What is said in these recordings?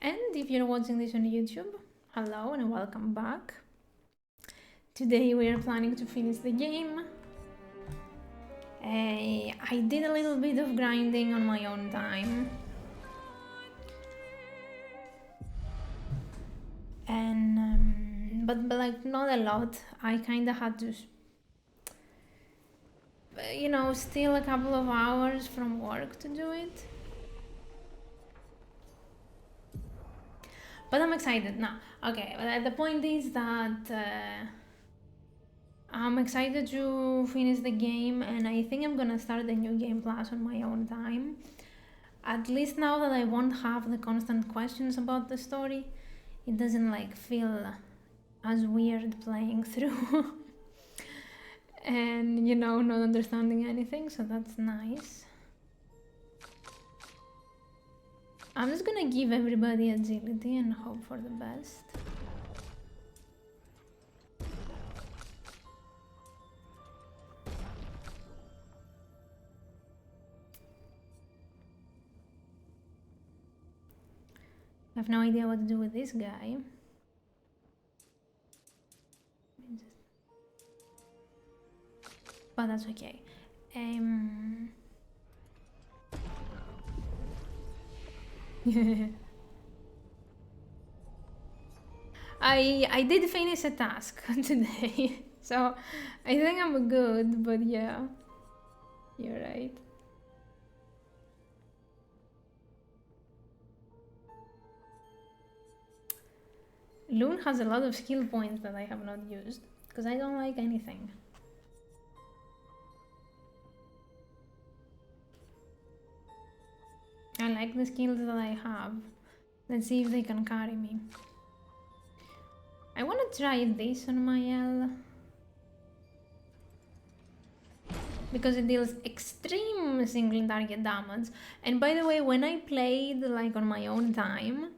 And if you're watching this on YouTube, hello and welcome back. Today we are planning to finish the game. I did a little bit of grinding on my own time. And but like not a lot. I kind of had to steal a couple of hours from work to do it. But I'm excited now. Okay, but the point is that I'm excited to finish the game, and I think I'm gonna start the new game plus on my own time. At least now that I won't have the constant questions about the story, it doesn't like feel as weird playing through and not understanding anything, so that's nice. I'm just gonna give everybody agility and hope for the best. I have no idea what to do with this guy. But that's okay. I did finish a task today, so I think I'm good, but yeah, you're right. Loon has a lot of skill points that I have not used, because I don't like anything. I like the skills that I have. Let's see if they can carry me. I want to try this on my L, because it deals extreme single target damage. And by the way, when I played like on my own time,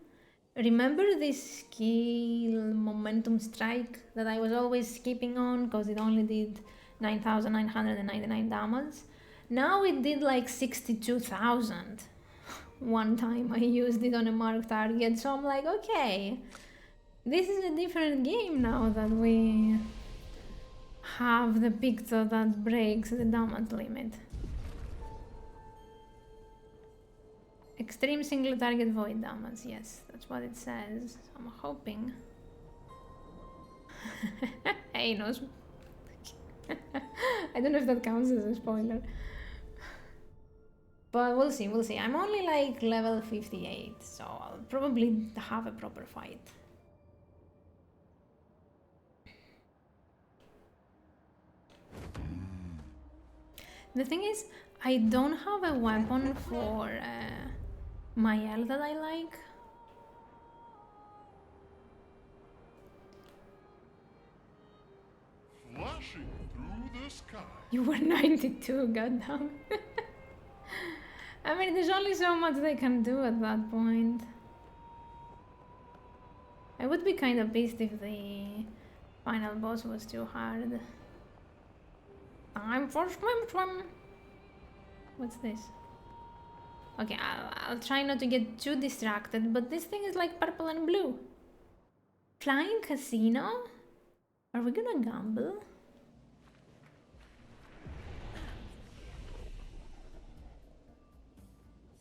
remember this skill Momentum Strike that I was always skipping on because it only did 9,999 damage? Now it did like 62,000. One time I used it on a marked target, so I'm like, okay, this is a different game now that we have the picture that breaks the damage limit. Extreme single target void damage, yes, that's what it says. I'm hoping. Hey, no. I don't know if that counts as a spoiler. But we'll see, we'll see. I'm only like level 58, so I'll probably have a proper fight. The thing is, I don't have a weapon for my L that I like. Flashing through the sky. You were 92, goddamn. I mean, there's only so much they can do at that point. I would be kind of pissed if the final boss was too hard. Time for swim. What's this? Okay, I'll try not to get too distracted, but this thing is like purple and blue. Flying casino? Are we gonna gamble?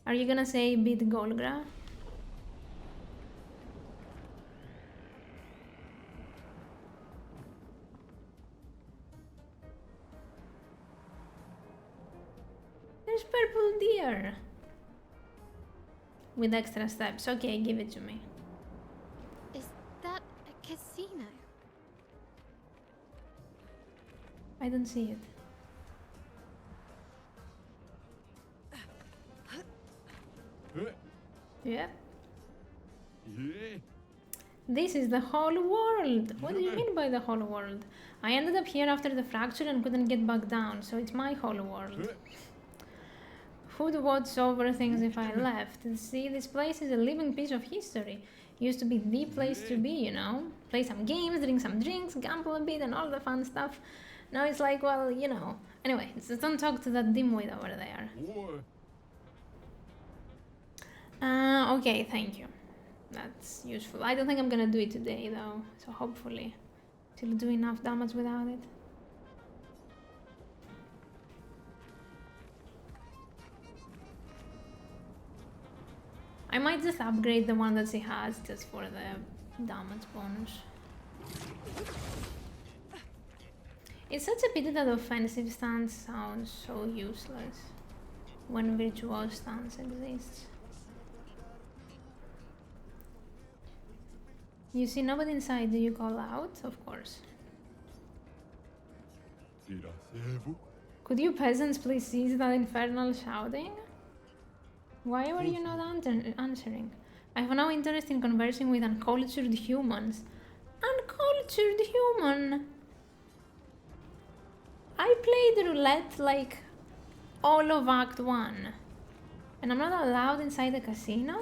Are you gonna say beat Golgra? There's purple deer. With extra steps. Okay, give it to me. Is that a casino? I don't see it. Yep. Yeah. This is the whole world. What do you mean by the whole world? I ended up here after the fracture and couldn't get back down, so it's my whole world. Who'd watch over things if I left? See, this place is a living piece of history. Used to be the place to be, you know? Play some games, drink some drinks, gamble a bit and all the fun stuff. Now it's like, well, you know. Anyway, just don't talk to that dimwit over there. War. Okay, thank you. That's useful. I don't think I'm gonna do it today though, so hopefully she'll do enough damage without it. I might just upgrade the one that she has just for the damage bonus. It's such a pity that offensive stance sounds so useless when virtual stance exists. You see nobody inside, do you call out? Of course. Could you peasants please cease that infernal shouting? Why are you not answering? I have no interest in conversing with uncultured humans. Uncultured human! I played roulette like all of Act 1. And I'm not allowed inside the casino?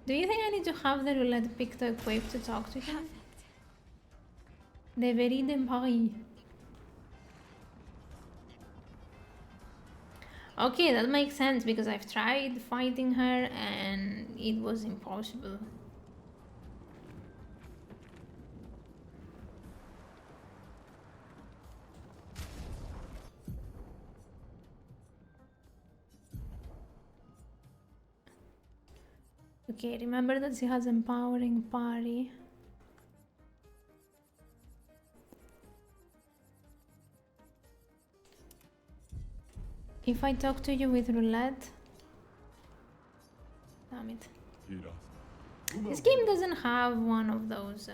Do you think I need to have the roulette pick to equip to talk to him? Deverie de Paris. Okay, that makes sense because I've tried fighting her and it was impossible. Okay, remember that she has empowering parry. If I talk to you with roulette... Damn it. This game doesn't have one of those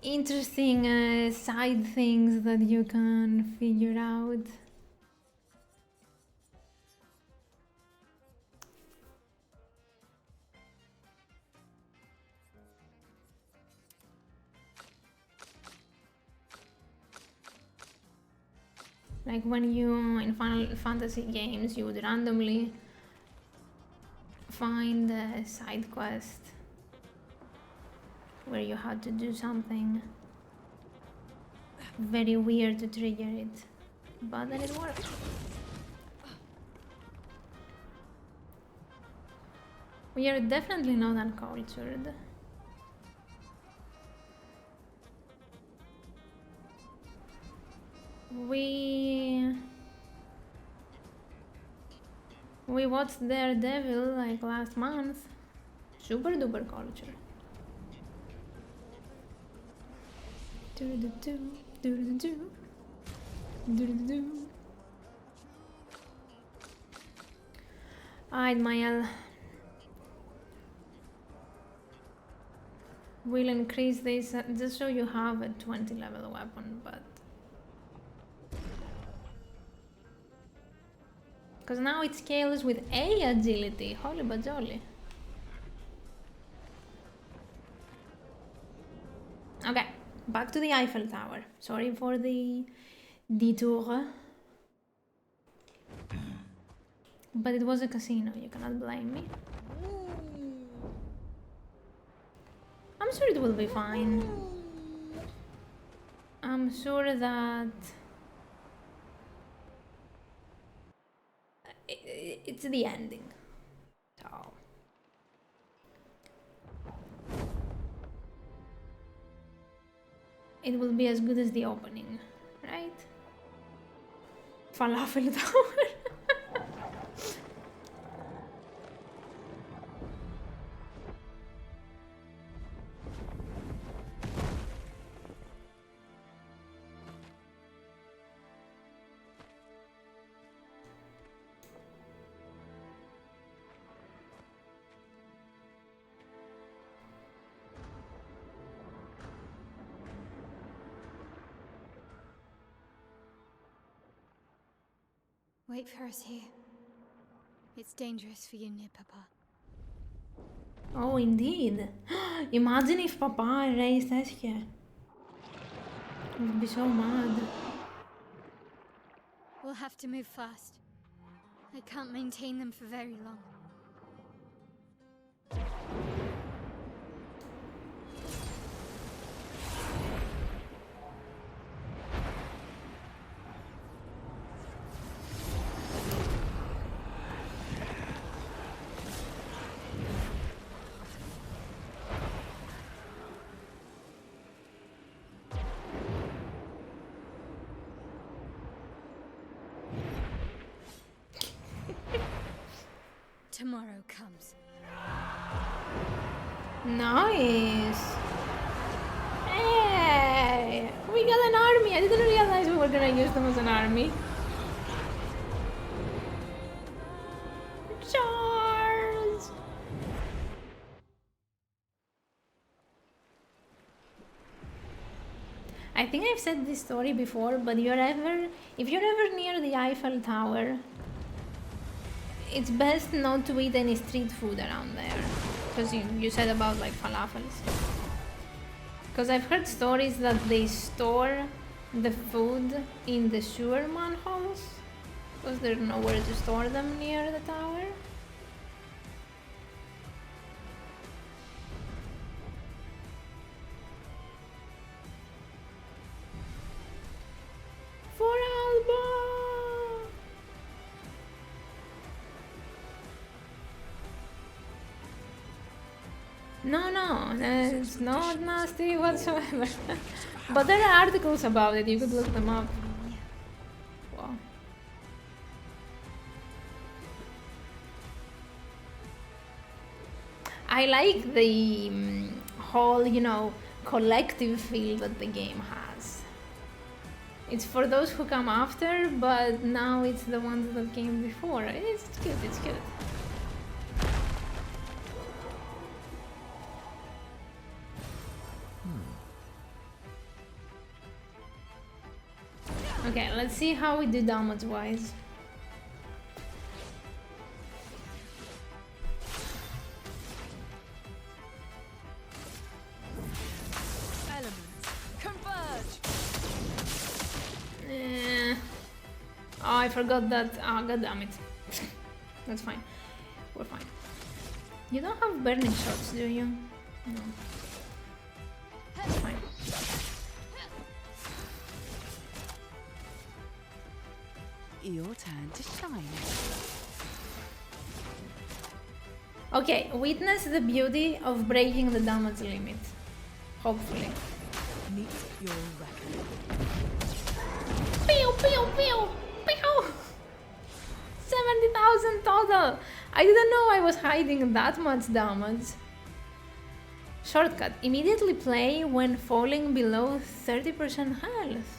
interesting side things that you can figure out. Like when you, in Final Fantasy games, you would randomly find a side quest where you had to do something very weird to trigger it, but then it worked. We are definitely not uncultured. We watched Daredevil like last month. Super duper culture. Alright, Mael. We'll increase this just so you have a 20 level weapon, but because now it scales with A agility. Holy bajoli. Okay, back to the Eiffel Tower. Sorry for the detour. But it was a casino, you cannot blame me. I'm sure it will be fine. I'm sure that it's the ending. So it will be as good as the opening, right? Falafel Tower. Wait for us here. It's dangerous for you near Papa. Oh, indeed. Imagine if Papa erased us here. I would be so mad. We'll have to move fast. I can't maintain them for very long. tomorrow comes. Nice. Hey, we got an army. I didn't realize we were gonna use them as an army. Charles. I think I've said this story before, but if you're ever near the Eiffel Tower, it's best not to eat any street food around there, because you said about like falafels. Because I've heard stories that they store the food in the sewer manholes, because there's nowhere to store them near the tower. For Alba! No, it's not nasty whatsoever. But there are articles about it, you could look them up. Wow. I like the whole, collective feel that the game has. It's for those who come after, but now it's the ones that came before. It's cute, it's cute. Okay, let's see how we do damage-wise. Elements, converge! Oh, I forgot that. Oh, god damn it. That's fine. We're fine. You don't have burning shots, do you? No. That's fine. Your turn to shine. Okay, witness the beauty of breaking the damage limit. Hopefully. Meet your reckoning. Pew, pew, pew, pew! 70,000 total! I didn't know I was hiding that much damage. Shortcut. Immediately play when falling below 30% health.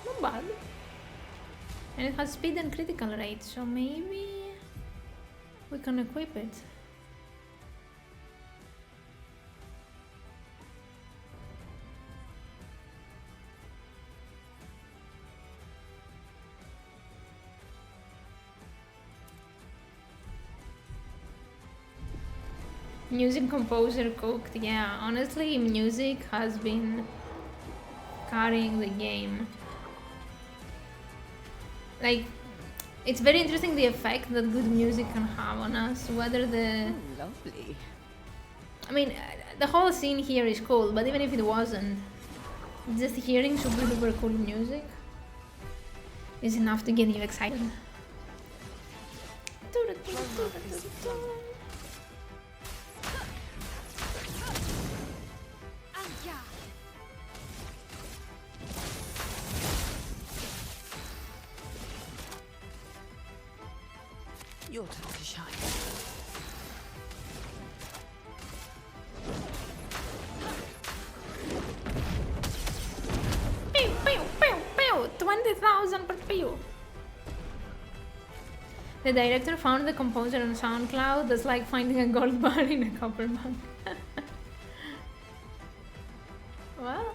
Not bad. And it has speed and critical rate, so maybe we can equip it. Music composer cooked, yeah. Honestly, music has been carrying the game. Like, it's very interesting the effect that good music can have on us, whether the... Lovely. I mean, the whole scene here is cool, but even if it wasn't, just hearing super duper cool music is enough to get you excited. Your turn to shine. Pew, pew, pew, pew! 20,000 per pew! The director found the composer on SoundCloud. That's like finding a gold bar in a copper bank. What?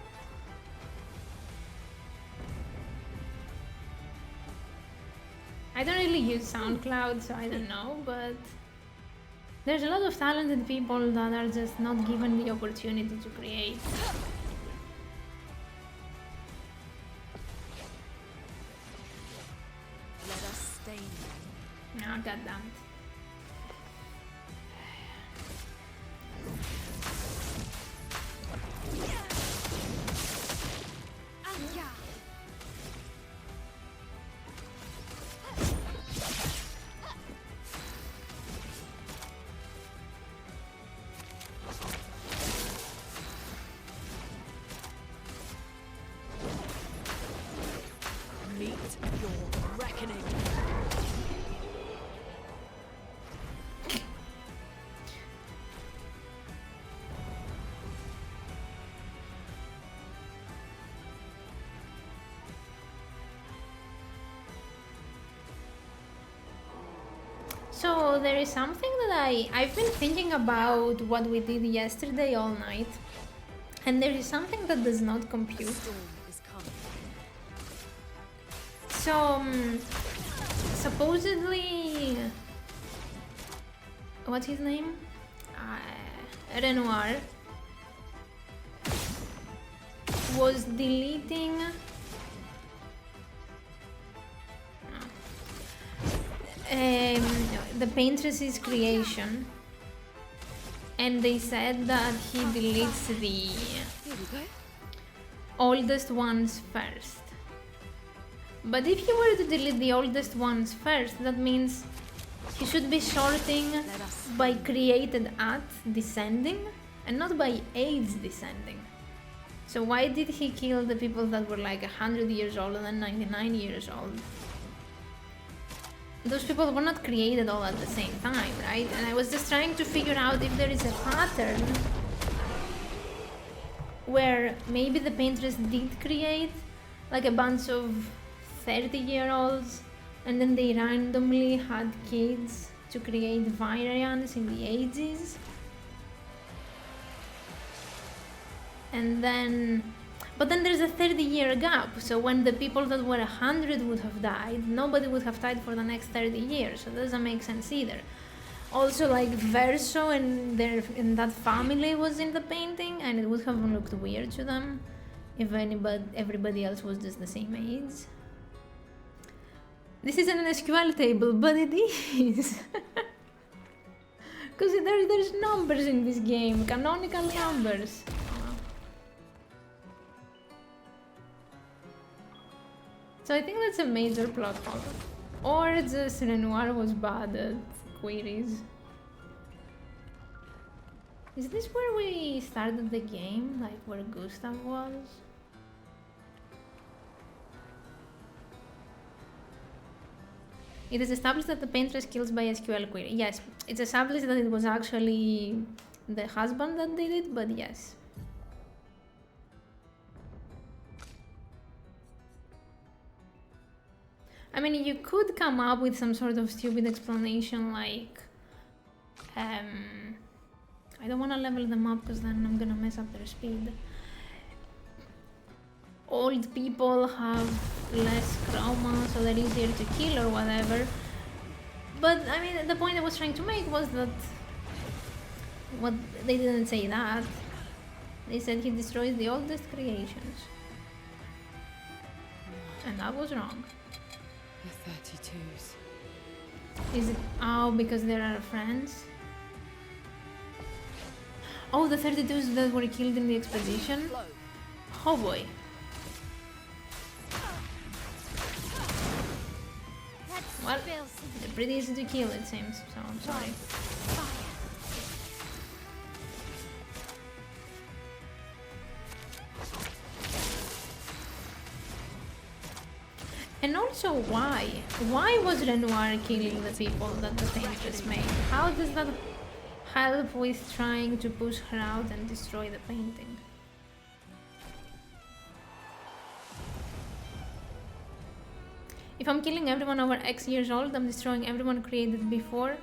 I don't really use SoundCloud, so I don't know, but there's a lot of talented people that are just not given the opportunity to create. Let us stain them. Oh, goddammit. Meet your reckoning. So there is something that I've been thinking about what we did yesterday all night, and there is something that does not compute. Storm is coming. So supposedly, what's his name? Renoir was deleting the Paintress's creation, and they said that he deletes the Here we go. oldest ones first. But if he were to delete the oldest ones first, that means he should be sorting Let us. by created at descending and not by age descending. So why did he kill the people that were like 100 years old and then 99 years old? Those people were not created all at the same time, right? And I was just trying to figure out if there is a pattern where maybe the Paintress did create like a bunch of 30-year-olds and then they randomly had kids to create variants in the ages. And then, but then there's a 30-year gap, so when the people that were 100 would have died, nobody would have died for the next 30 years, so that doesn't make sense either. Also, like, Verso and that family was in the painting, and it would have looked weird to them if everybody else was just the same age. This isn't an SQL table, but it is. Because there's numbers in this game, canonical numbers. So I think that's a major plot hole. Or just Renoir was bad at queries. Is this where we started the game? Like where Gustav was? It is established that the Paintress kills by SQL query. Yes, it's established that it was actually the husband that did it, but yes. I mean, you could come up with some sort of stupid explanation like, I don't want to level them up because then I'm gonna mess up their speed. Old people have less chroma, so they're easier to kill or whatever. But I mean, the point I was trying to make was that they didn't say that. They said he destroys the oldest creations, and that was wrong. The 32s. Is it? Oh, because there are friends? Oh, the 32s that were killed in the expedition? Oh boy. Well, they're pretty easy to kill, it seems, so I'm sorry. And also, why? Why was Renoir killing the people that the Paintress made? How does that help with trying to push her out and destroy the painting? If I'm killing everyone over X years old, I'm destroying everyone created before.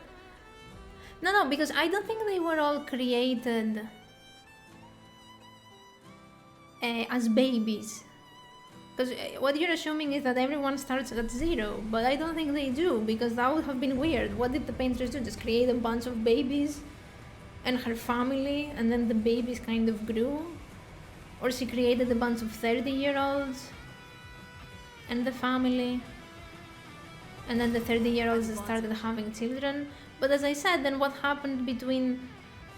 No, because I don't think they were all created as babies. Because what you're assuming is that everyone starts at 0, but I don't think they do, because that would have been weird. What did the Paintress do? Just create a bunch of babies and her family, and then the babies kind of grew? Or she created a bunch of 30-year-olds and the family, and then the 30-year-olds started having children? But as I said, then what happened between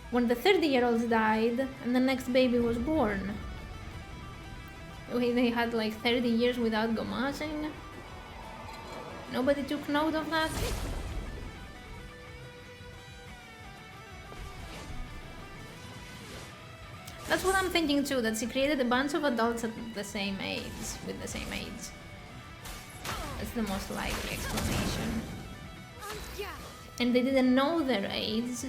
when the 30-year-olds died and the next baby was born? They had like 30 years without gomazing. Nobody took note of that. That's what I'm thinking too, that she created a bunch of adults at the same age, with the same age. That's the most likely explanation. And they didn't know their age.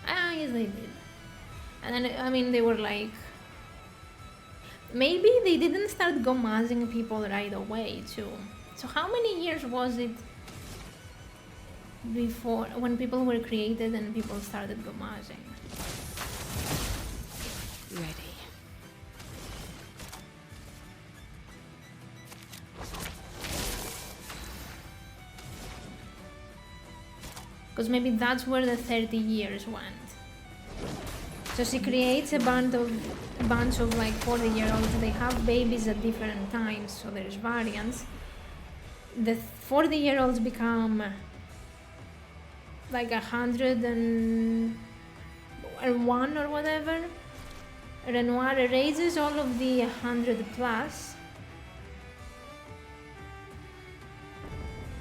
Ah, yes they did. And then, I mean, they were like... Maybe they didn't start gomazing people right away too. So how many years was it before, when people were created and people started gomaging. Ready. Because maybe that's where the 30 years went. So she creates a bunch of like 40-year-olds. They have babies at different times, so there's variants. The 40-year-olds become like 101 or whatever. Renoir erases all of the 100 plus.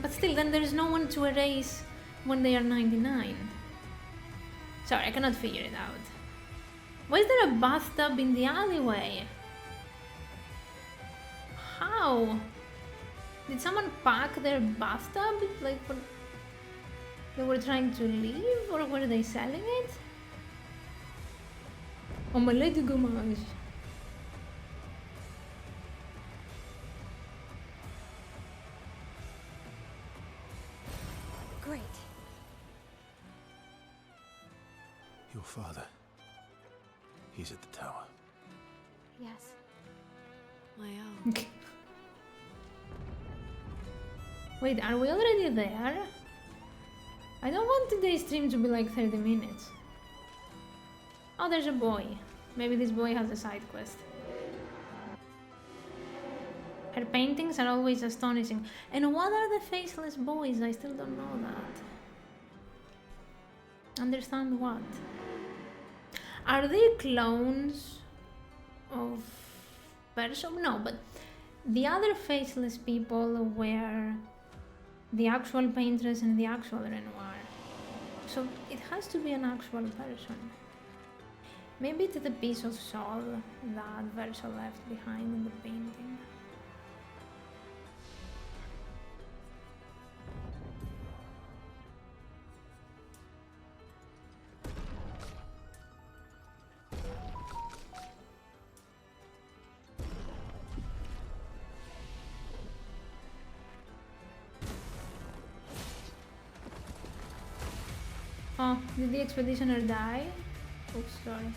But still, then there's no one to erase when they are 99. Sorry, I cannot figure it out. Why is there a bathtub in the alleyway? How? Did someone pack their bathtub? Like, they were trying to leave? Or were they selling it? Omelette de gommage. Great. Your father. He's at the tower. Yes. My own. Wait, are we already there? I don't want today's stream to be like 30 minutes. Oh, there's a boy. Maybe this boy has a side quest. Her paintings are always astonishing. And what are the faceless boys? I still don't know that. Understand what? Are they clones of Pershom? No, but the other faceless people were the actual paintress and the actual Renoir. So it has to be an actual person. Maybe it's the piece of soul that Verso left behind in the painting. Oh, did the expeditioner die? Oops, sorry.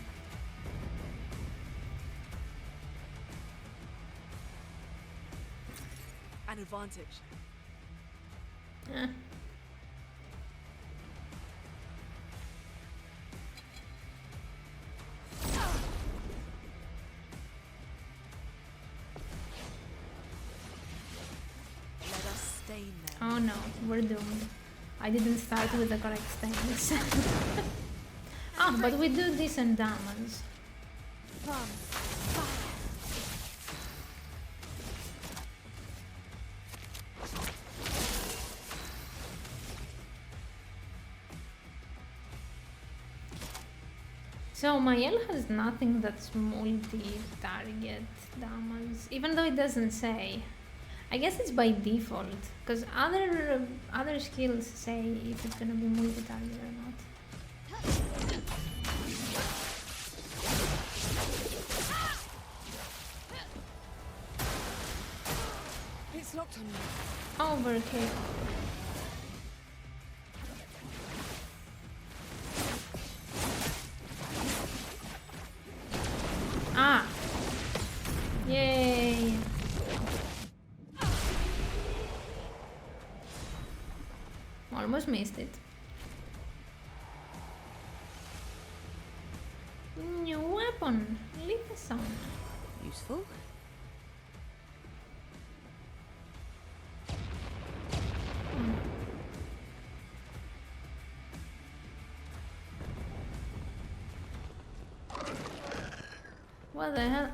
An advantage. Eh. Let us stain them. Oh no, we're doomed. I didn't start with the correct stains. Ah, but we do decent damage. So Mael has nothing that's multi-target damage, even though it doesn't say. I guess it's by default, because other skills say if it's gonna be multi-target or not. It's locked on you. Overkill. Ah! Yay! Almost missed it. New weapon! Lithason. Useful. What the hell?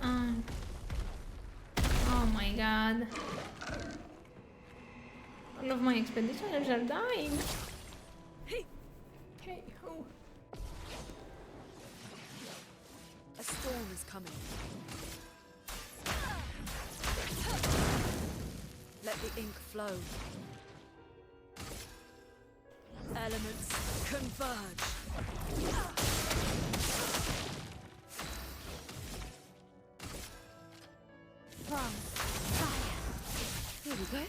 Oh my god. All of my expeditioners are dying. Hey, Hey ho. a storm is coming. Let the ink flow. Elements converge. From fire. Here we go.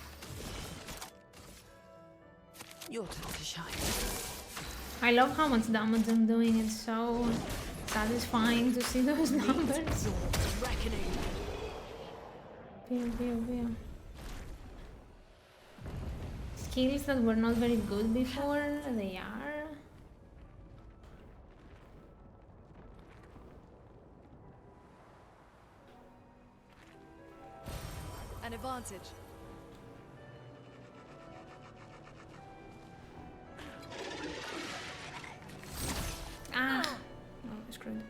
Your turn to shine. I love how much damage I'm doing. It's so satisfying to see those numbers. Your reckoning. Pew, pew, pew. Skills that were not very good before, they are. An advantage. Ah! Oh, screwed.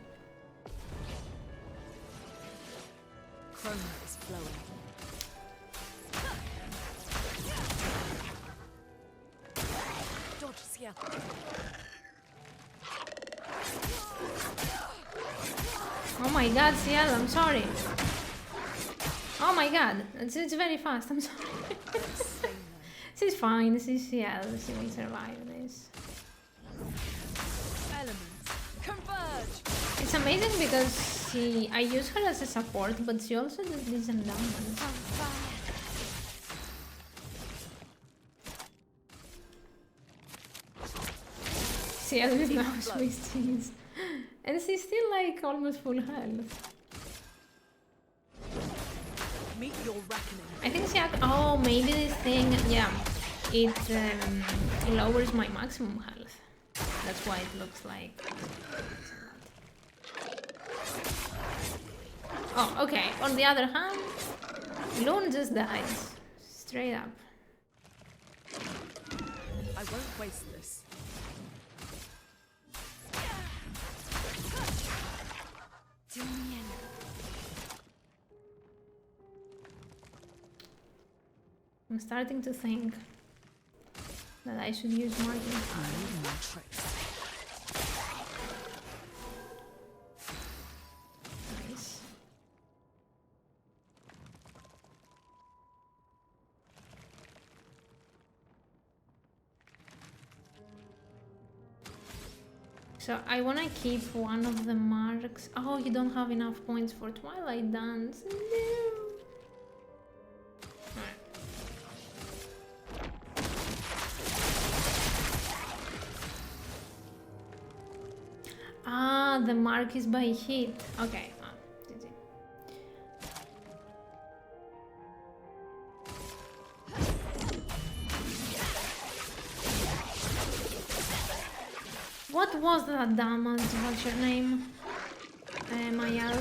Chroma is flowing. Dodge scale. Oh my god, Ciel, I'm sorry. Oh my god, it's very fast, I'm sorry. She's fine, she's Ciel, she will survive this. Elements converge. It's amazing because I use her as a support, but she also does decent damage. Ciel is now Swiss cheese. And she's still like almost full health. Meet your reckoning. I think oh, maybe this thing, yeah, it lowers my maximum health. That's why it looks like. Oh, okay. On the other hand, Loon just dies. Straight up. I won't waste this. Do me in. I'm starting to think that I should use marking. Nice. So I want to keep one of the marks. Oh, you don't have enough points for Twilight Dance. No. Alright. Ah, the mark is by hit. Okay. GG. What was that damage? What's your name? Mayal.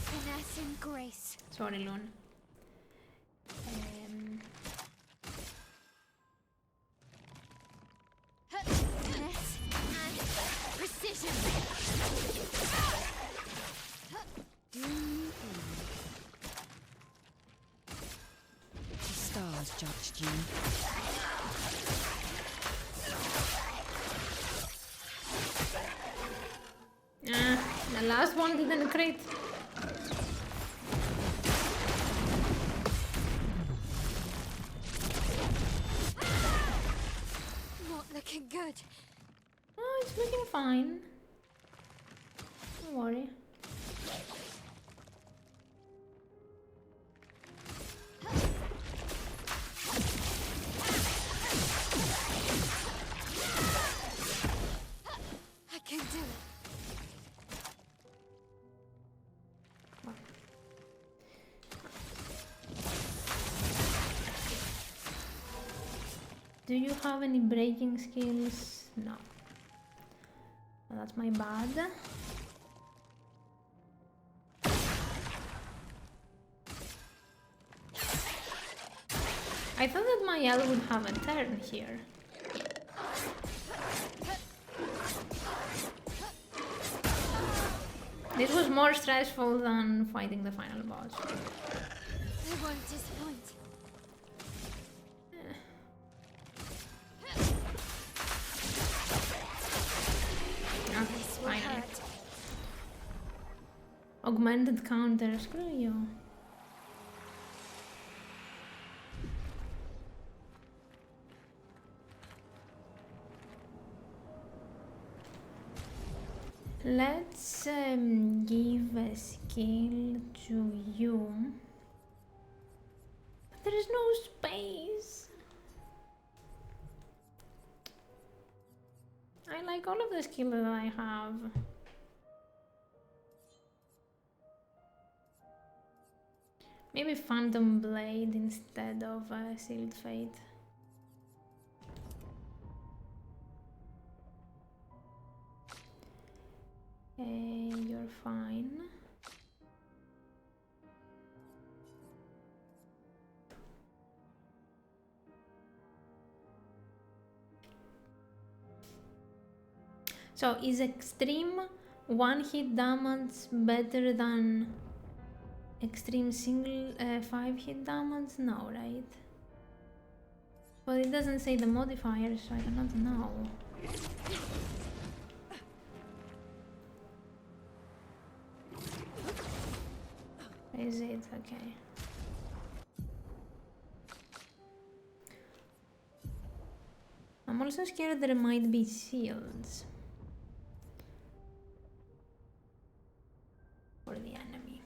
Finesse and grace. Sorry, Loon. Finesse and precision. Do me in. The stars judged you. The last one didn't crit. Not looking good. Oh, it's looking fine. Don't worry. I can do it. Do you have any breaking skills? No. Well, that's my bad. I thought that my L would have a turn here. This was more stressful than fighting the final boss. I won't disappoint. Okay, This will finally. hurt. Augmented counter, screw you. Let's give a skill to you. There is no space. I like all of the skill that I have. Maybe Phantom Blade instead of Sealed Fate. You're fine. So is extreme one hit damage better than extreme single 5 hit damage? No, right? But it doesn't say the modifier, so I cannot know. Is it? Okay. I'm also scared there might be shields for the enemy.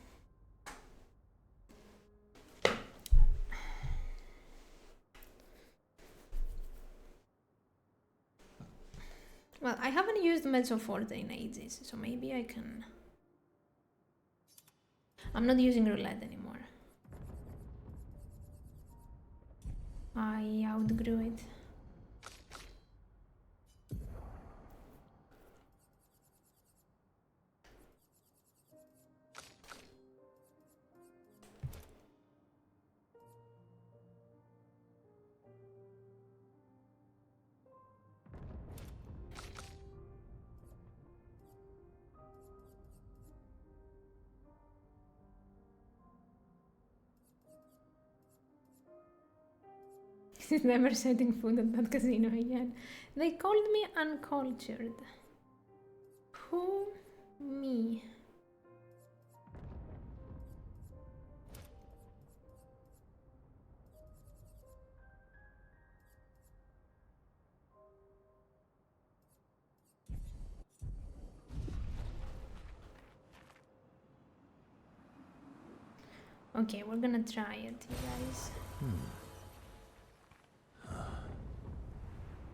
Well, I haven't used Mezzo Forte in ages, so maybe I can... I'm not using roulette anymore. I outgrew it. He's never setting food at that casino again. They called me uncultured. Who? Me? Okay, we're gonna try it, you guys.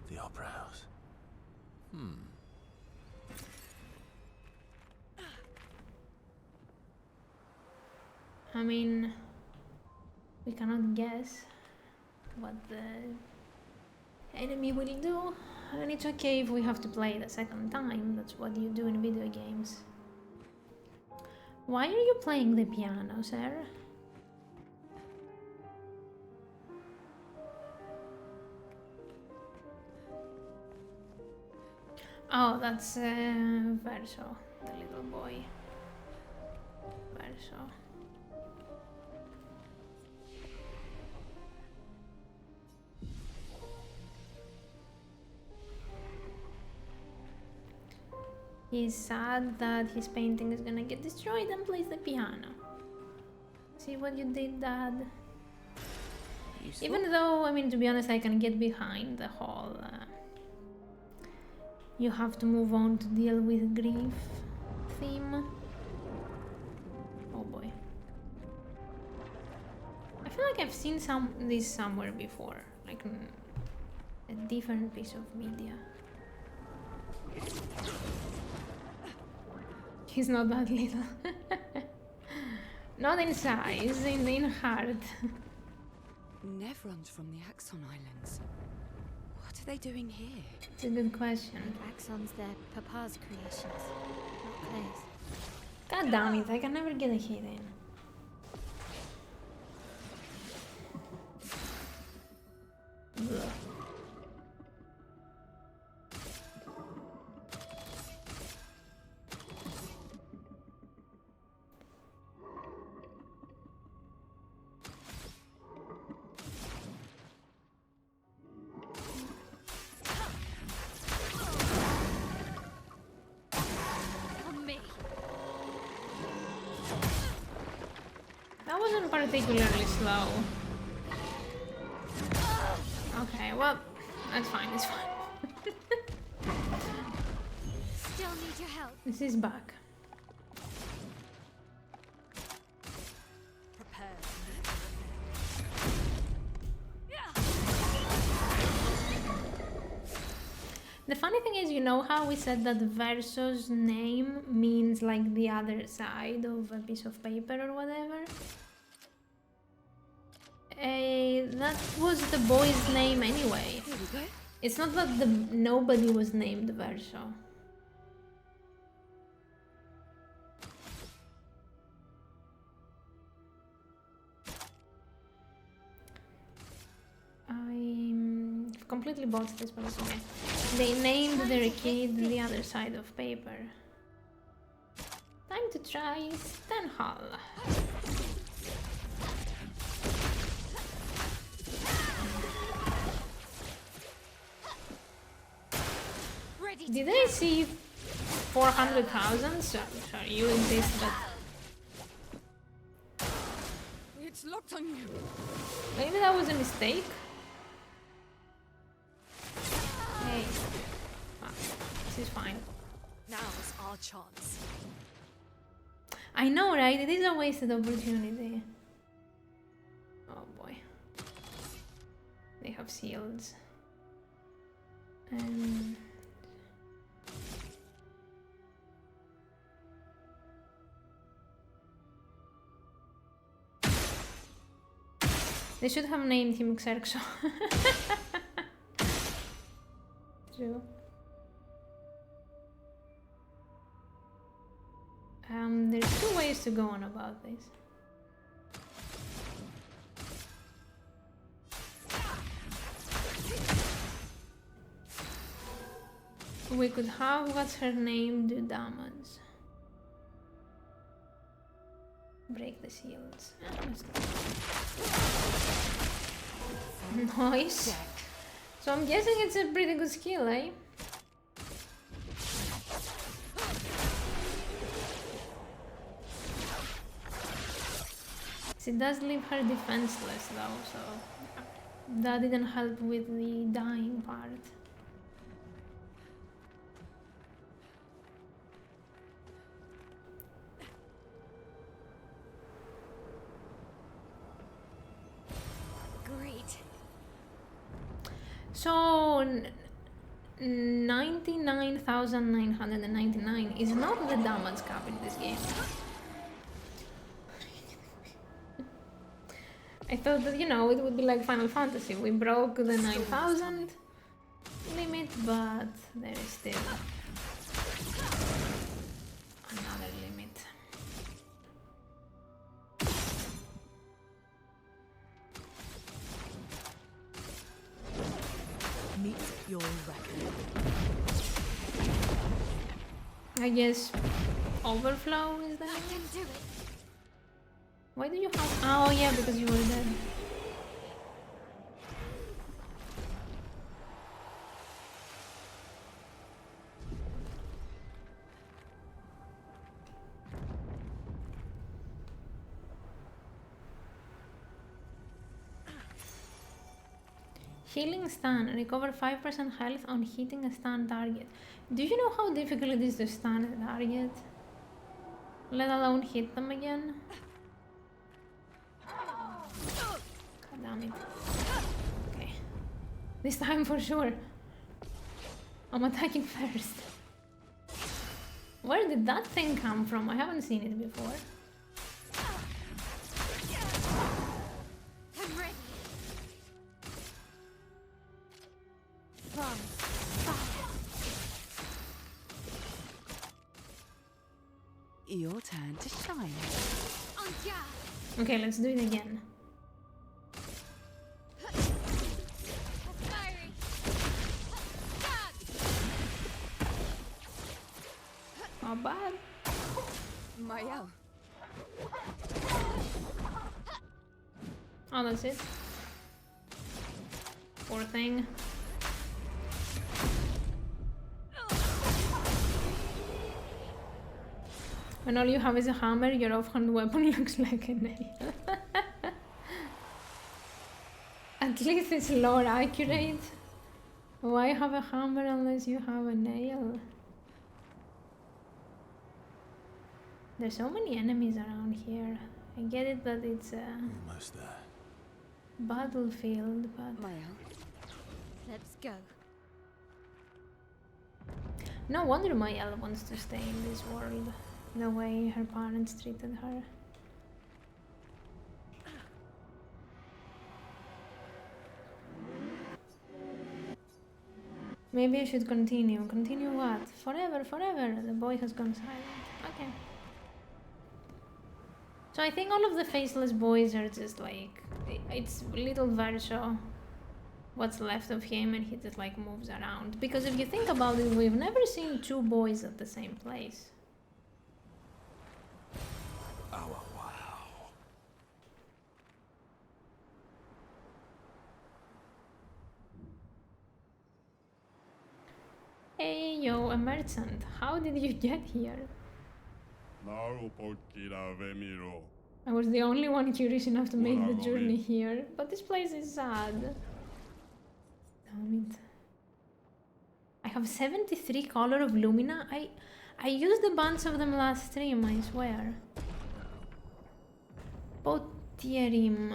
The Opera House. I mean, we cannot guess what the enemy will do, and it's okay if we have to play it a second time. That's what you do in video games. Why are you playing the piano, sir? Oh, that's Verso, the little boy. Verso. He's sad that his painting is gonna get destroyed and plays the piano. See what you did, Dad? Useful. Even though, I mean, to be honest, I can get behind the whole you have to move on to deal with grief theme. Oh boy. I feel like I've seen this somewhere before, like a different piece of media. He's not that little. Not in size, in heart. Nevrons from the Axon Islands. What are they doing here? It's a good question. Axon's their papa's creations, not Claire's. God damn it, I can never get a hit in. Ugh. On me. That wasn't particularly slow. Okay, well, that's fine, it's fine. Still need your help. This is back. Prepare. The funny thing is, you know how we said that Verso's name means like the other side of a piece of paper or whatever? That was the boy's name anyway. Here we go. It's not that nobody was named Verso. I've completely botched this, but it's okay. They named their kid the other side of paper. Time to try Stenhall. Ready. Did I see 400,000? Sorry, you exist, but It's locked on you. maybe that was a mistake. Hey, this is fine. Now's our chance. I know, right? It is a wasted opportunity. Oh boy. They have shields. They should have named him Xerxo. True. There's two ways to go on about this. We could have what's her name do damage. Break the shields. Nice. So I'm guessing it's a pretty good skill, eh? She does leave her defenseless though, so that didn't help with the dying part. Great. So 99,999 is not the damage cap in this game. I thought that, you know, it would be like Final Fantasy. We broke the 9,000 limit, but there is still another limit. Meet your record. I guess overflow is I that? can do it. Why do you have... Oh yeah, because you were dead. Healing stun. Recover 5% health on hitting a stun target. Do you know how difficult it is to stun a target? Let alone hit them again? God damn it. Okay. This time for sure. I'm attacking first. Where did that thing come from? I haven't seen it before. I'm ready. Your turn to shine. On guard. Okay, let's do it again. Firing. Guard. Not bad. Mael. Oh, that's it. Poor thing. When all you have is a hammer, your offhand weapon looks like a nail. At least it's lore accurate. Why have a hammer unless you have a nail? There's so many enemies around here. I get it that it's a Almost there. battlefield, but Mael. Let's go. No wonder my Elle wants to stay in this world, the way her parents treated her. Maybe I should continue. Continue what? Forever, forever. The boy has gone silent. Okay. So I think all of the faceless boys are just like... It's little Verso, what's left of him, and he just like moves around. Because if you think about it, we've never seen two boys at the same place. Oh, wow. Hey, yo, a merchant. How did you get here? I was the only one curious enough to make the journey here, but this place is sad. Damn it. I have 73 color of Lumina. I used a bunch of them last stream, I swear. Potierim.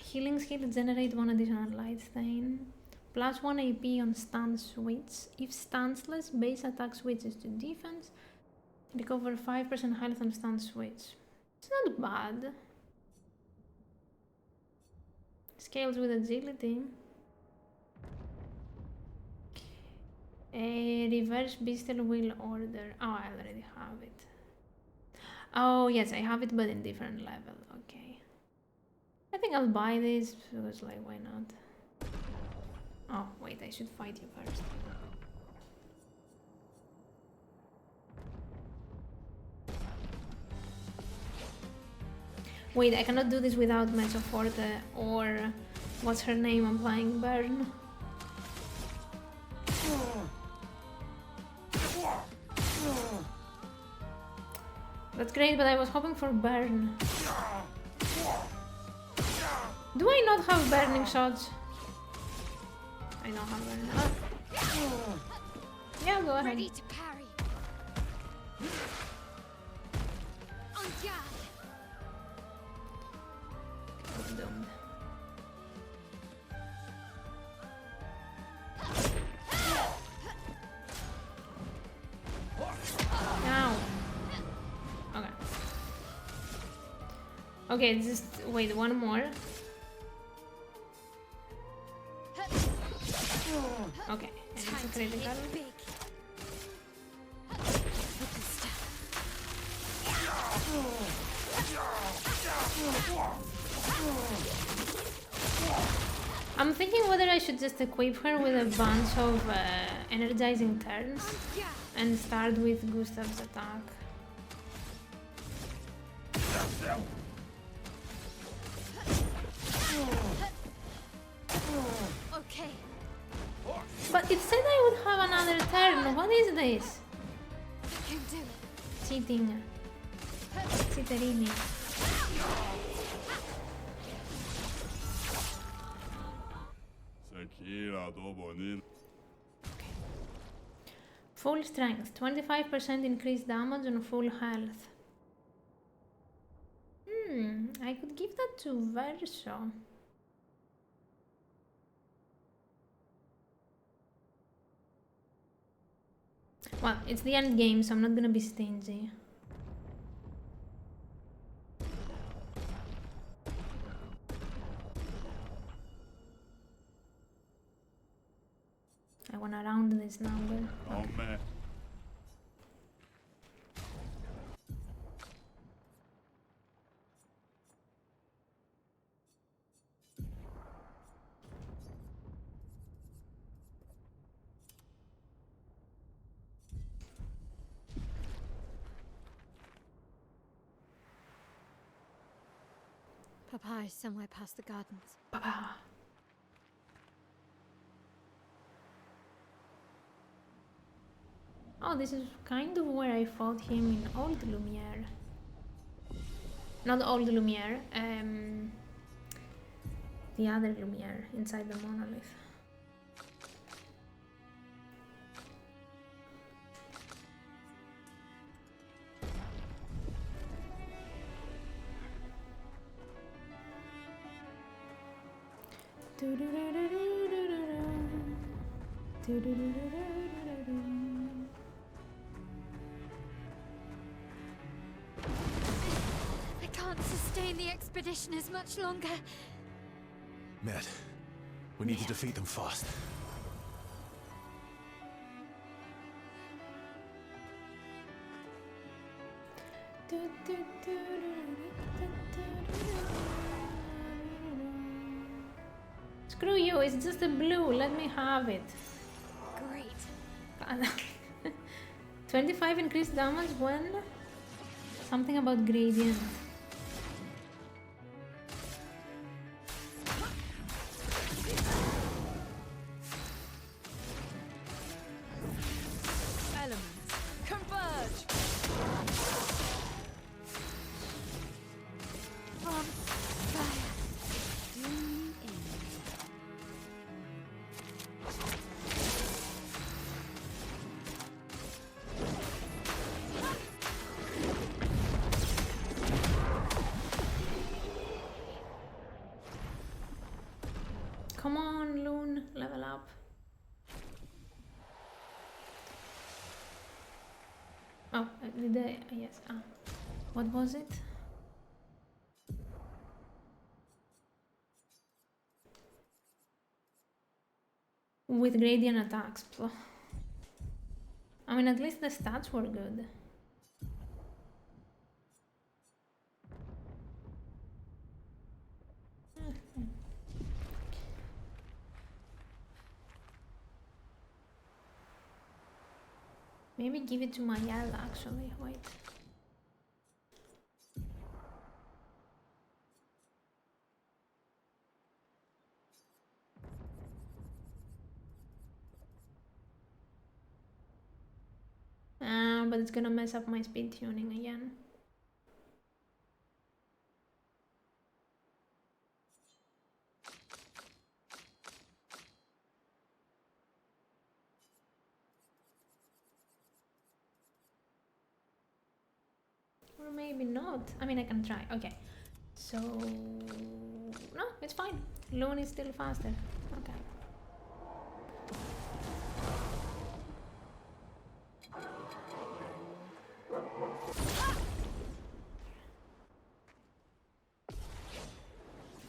Healing skill generate 1 additional light stain. Plus 1 AP on stun switch. If stanceless, base attack switches to defense. Recover 5% health on stun switch. It's not bad. Scales with agility. A reverse bestial will order. Oh, I already have it. Oh yes, I have it, but in different level. Okay. I think I'll buy this because, like, why not? Oh wait, I should fight you first. Wait, I cannot do this without Mezzoforte or what's her name applying burn. That's great, but I was hoping for burn. Do I not have burning shots? I don't have burning. Oh. Yeah, go ahead. Ready to parry. On guard. That's doomed. Ow. Okay. Okay, just wait, one more. Okay, and it's a critical. I'm thinking whether I should just equip her with a bunch of energizing turns and start with Gustav's attack. Okay. But it said I would have another turn. What is this? I can do it. Cheating. Cheaterini. Full strength. 25% increased damage on full health. I could give that to Verso. Well, it's the end game, so I'm not gonna be stingy. I wanna round this number. Oh man. Papa is somewhere past the gardens. Papa. Oh, this is kind of where I fought him in Old Lumiere. Not Old Lumiere, the other Lumiere inside the monolith. expedition is much longer. Med, we need to defeat them fast. Screw you, it's just a blue, let me have it. Great. 25 increased damage when? Something about gradient. Elements, converge! From fire. Doom in. Come on, Loon, level up. Oh, did I? Yes. Ah, what was it? With gradient attacks. I mean, at least the stats were good. Maybe give it to Mayel actually, wait. But it's gonna mess up my speed tuning again. Or maybe not. I mean, I can try. Okay. So... No, it's fine. Loon is still faster. Okay.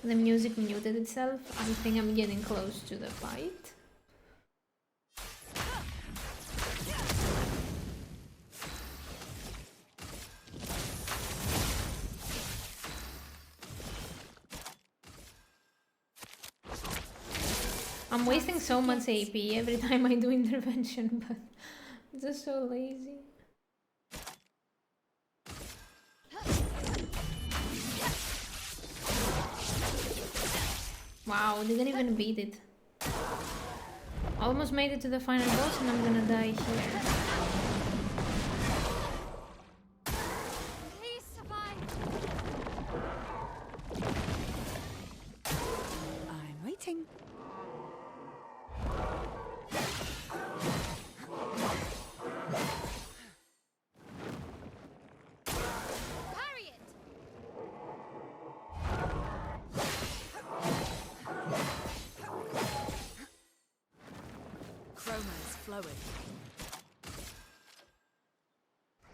The music muted itself. I think I'm getting close to the fight. I'm wasting so much AP every time I do intervention, but I'm just so lazy. Wow, didn't even beat it. Almost made it to the final boss and I'm gonna die here. Please survive. I'm waiting. Parry it. Chroma is flowing.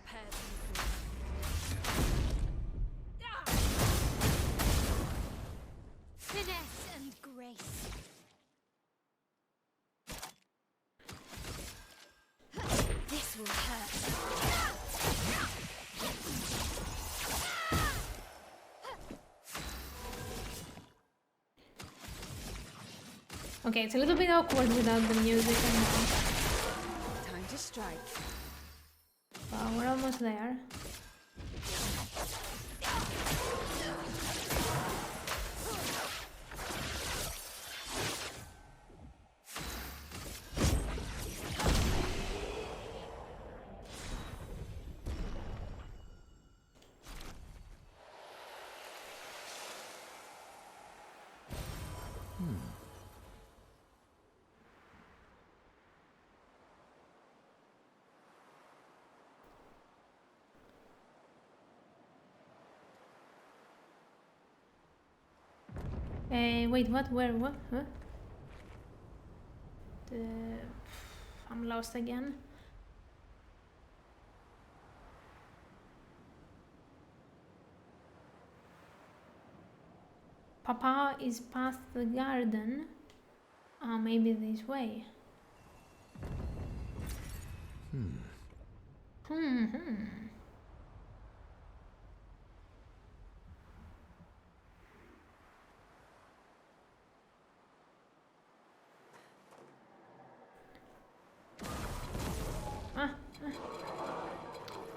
Prepare to Finesse and grace. This will hurt. Okay, it's a little bit awkward without the music and time to strike. well, we're almost there. Wait, what? Where? What? Huh? I'm lost again. Papa is past the garden. Maybe this way.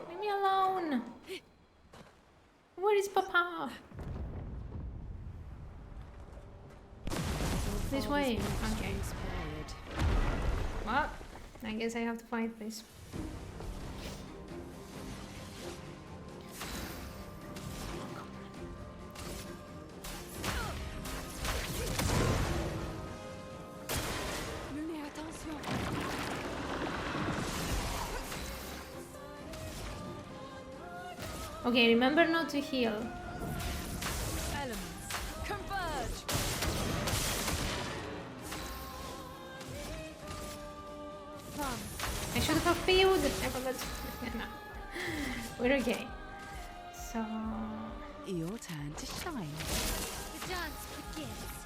Leave me alone. Where is Papa? This way. Okay. Well, I guess I have to fight this. Lumière, attention. Okay, remember not to heal. Elements, converge. I should have peeled. I forgot. No. We're okay. So Your turn to shine. The dance begins.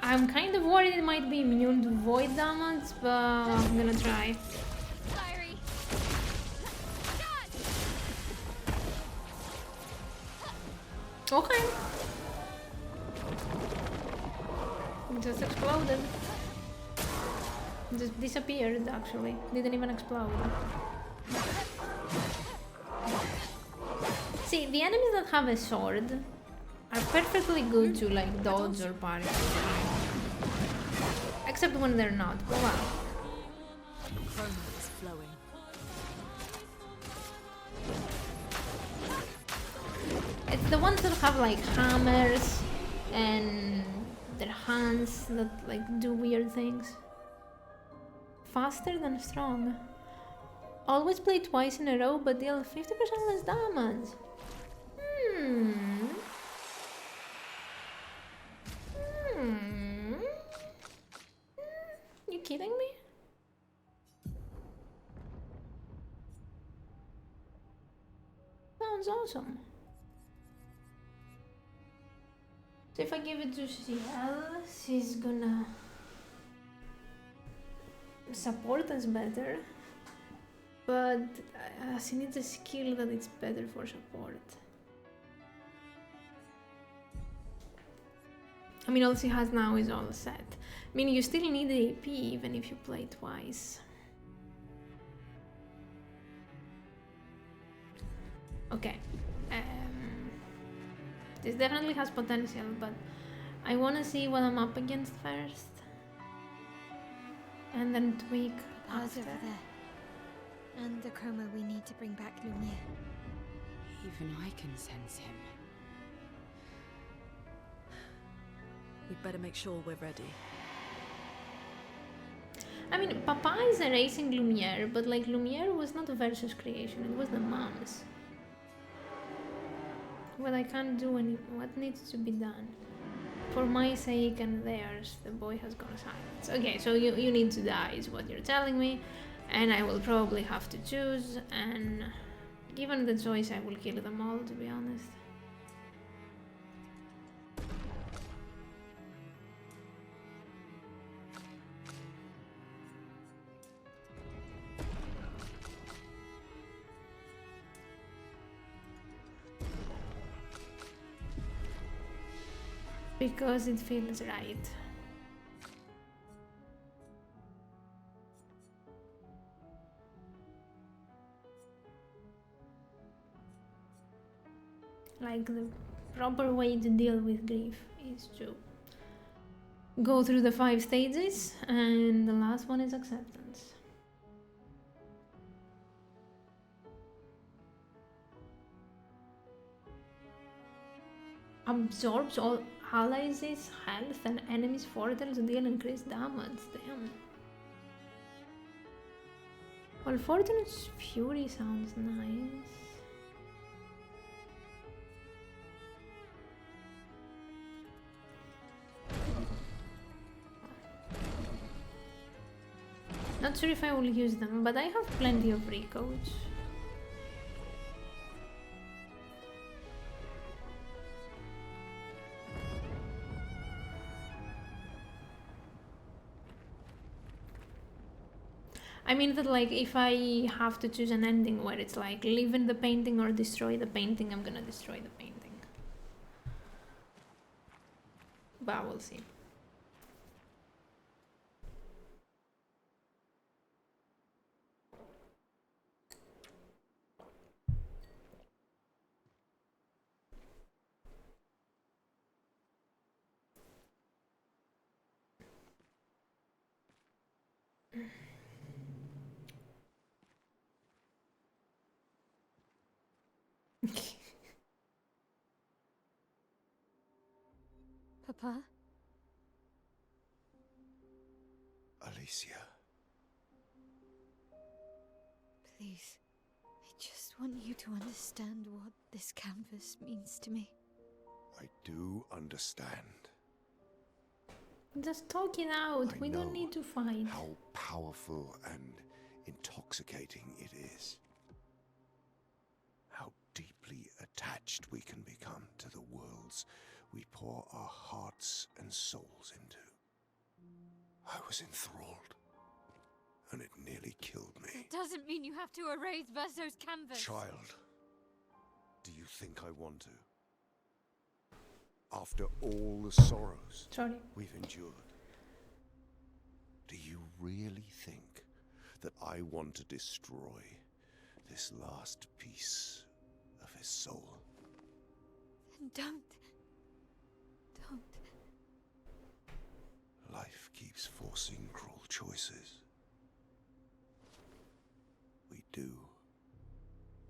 I'm kind of worried it might be immune to void damage, but I'm gonna try. Fiery. Okay. It just exploded. Just disappeared actually. Didn't even explode. See, the enemies that have a sword are perfectly good to like dodge or parry. Except when they're not. Oh wow. Chroma is flowing. It's the ones that have like hammers and their hands that like do weird things. Faster than strong. Always play twice in a row but deal 50% less damage. You kidding me? Sounds awesome. So if I give it to CL, she's gonna support us better, but she needs a skill that it's better for support. I mean, all she has now is all set. I mean, you still need AP even if you play twice. Okay. This definitely has potential, but I want to see what I'm up against first. And then tweak Pa's after. over there. And the chroma we need to bring back Lumiere. Even I can sense him. We'd better make sure we're ready. I mean, Papa is erasing Lumiere, but like Lumiere was not a versus creation, it was the mom's. What I can't do any what needs to be done. For my sake and theirs, the boy has gone silent. Okay, so you need to die is what you're telling me, and I will probably have to choose, and given the choice I will kill them all, to be honest. Because it feels right. Like the proper way to deal with grief is to go through the 5 stages, and the last one is acceptance. Absorbs all allies' health and enemies' fortitude to deal increased damage. Damn. Well, Fortunate's Fury sounds nice. Not sure if I will use them, but I have plenty of recodes. I mean that like if I have to choose an ending where it's like live in the painting or destroy the painting, I'm gonna destroy the painting. But we'll see. Papa? Alicia. Please. I just want you to understand what this canvas means to me. I do understand. Just talk it out. I We don't know need to fight. how powerful and intoxicating it is. How deeply attached we can become to the worlds we pour our hearts and souls into. I was enthralled, and it nearly killed me. It doesn't mean you have to erase Verso's canvas. Child, do you think I want to? After all the sorrows Sorry. we've endured, do you really think that I want to destroy this last piece of his soul? Then don't. Life keeps forcing cruel choices. We do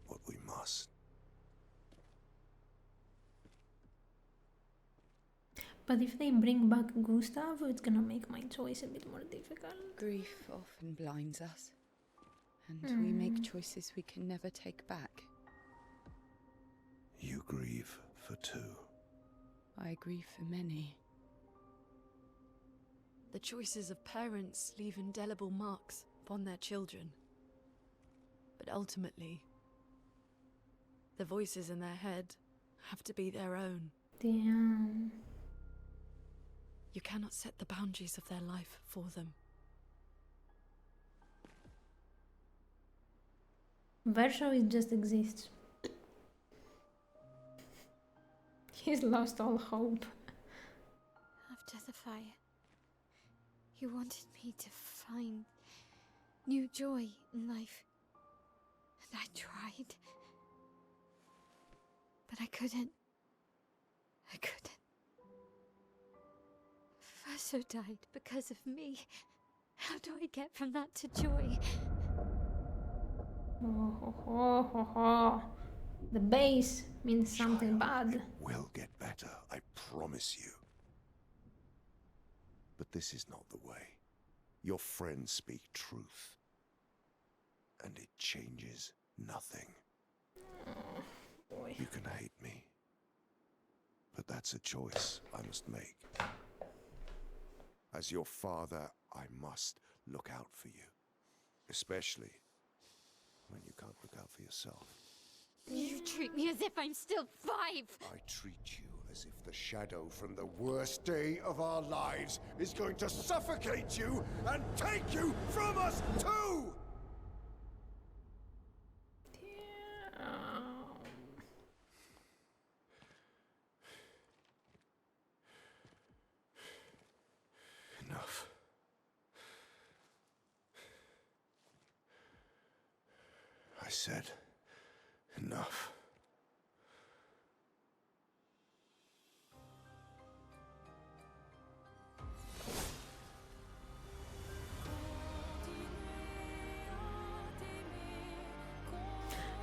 what we must. But if they bring back Gustav, it's gonna make my choice a bit more difficult. Grief often blinds us, and we make choices we can never take back. You grieve for two. I grieve for many. The choices of parents leave indelible marks upon their children. But ultimately, the voices in their head have to be their own. Damn. You cannot set the boundaries of their life for them. Verso it just exists. He's lost all hope. After the fire, you wanted me to find new joy in life. And I tried. But I couldn't. Verso died because of me. How do I get from that to joy? Oh, ho, ho, ho, ho. The base means something Child, bad. it will get better, I promise you. But this is not the way. Your friends speak truth. And it changes nothing. Boy. You can hate me. But that's a choice I must make. As your father, I must look out for you. Especially when you can't look out for yourself. You treat me as if I'm still 5! I treat you as if the shadow from the worst day of our lives is going to suffocate you and take you from us too! Enough. I said enough.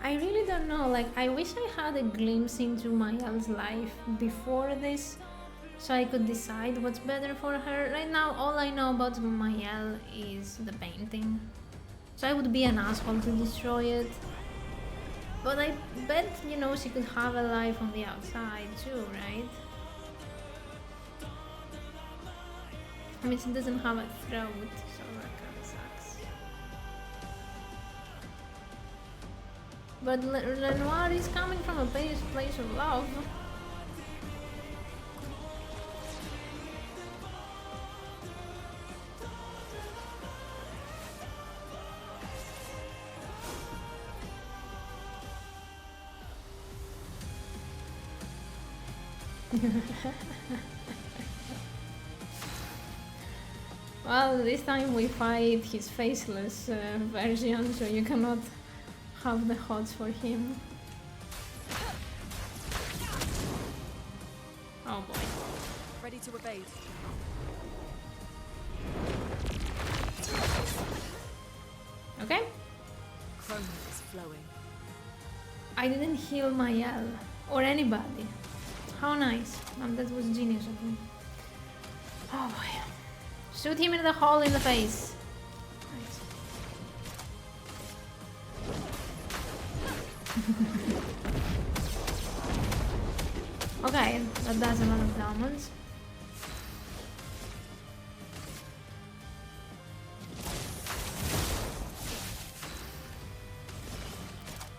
I really don't know, like I wish I had a glimpse into Mayal's life before this so I could decide what's better for her. Right now all I know about Mayal is the painting. So I would be an asshole to destroy it. But I bet, you know, she could have a life on the outside too, right? I mean, she doesn't have a throat, so that kind of sucks. But Lenoir is coming from a place of love. Well, this time we fight his faceless version, so you cannot have the hots for him. Oh boy. Ready to evade. Okay. Chroma is flowing. I didn't heal my L or anybody. How nice. That was genius of me. Oh boy. Shoot him in the hole in the face. Nice. Okay, that does a lot of damage.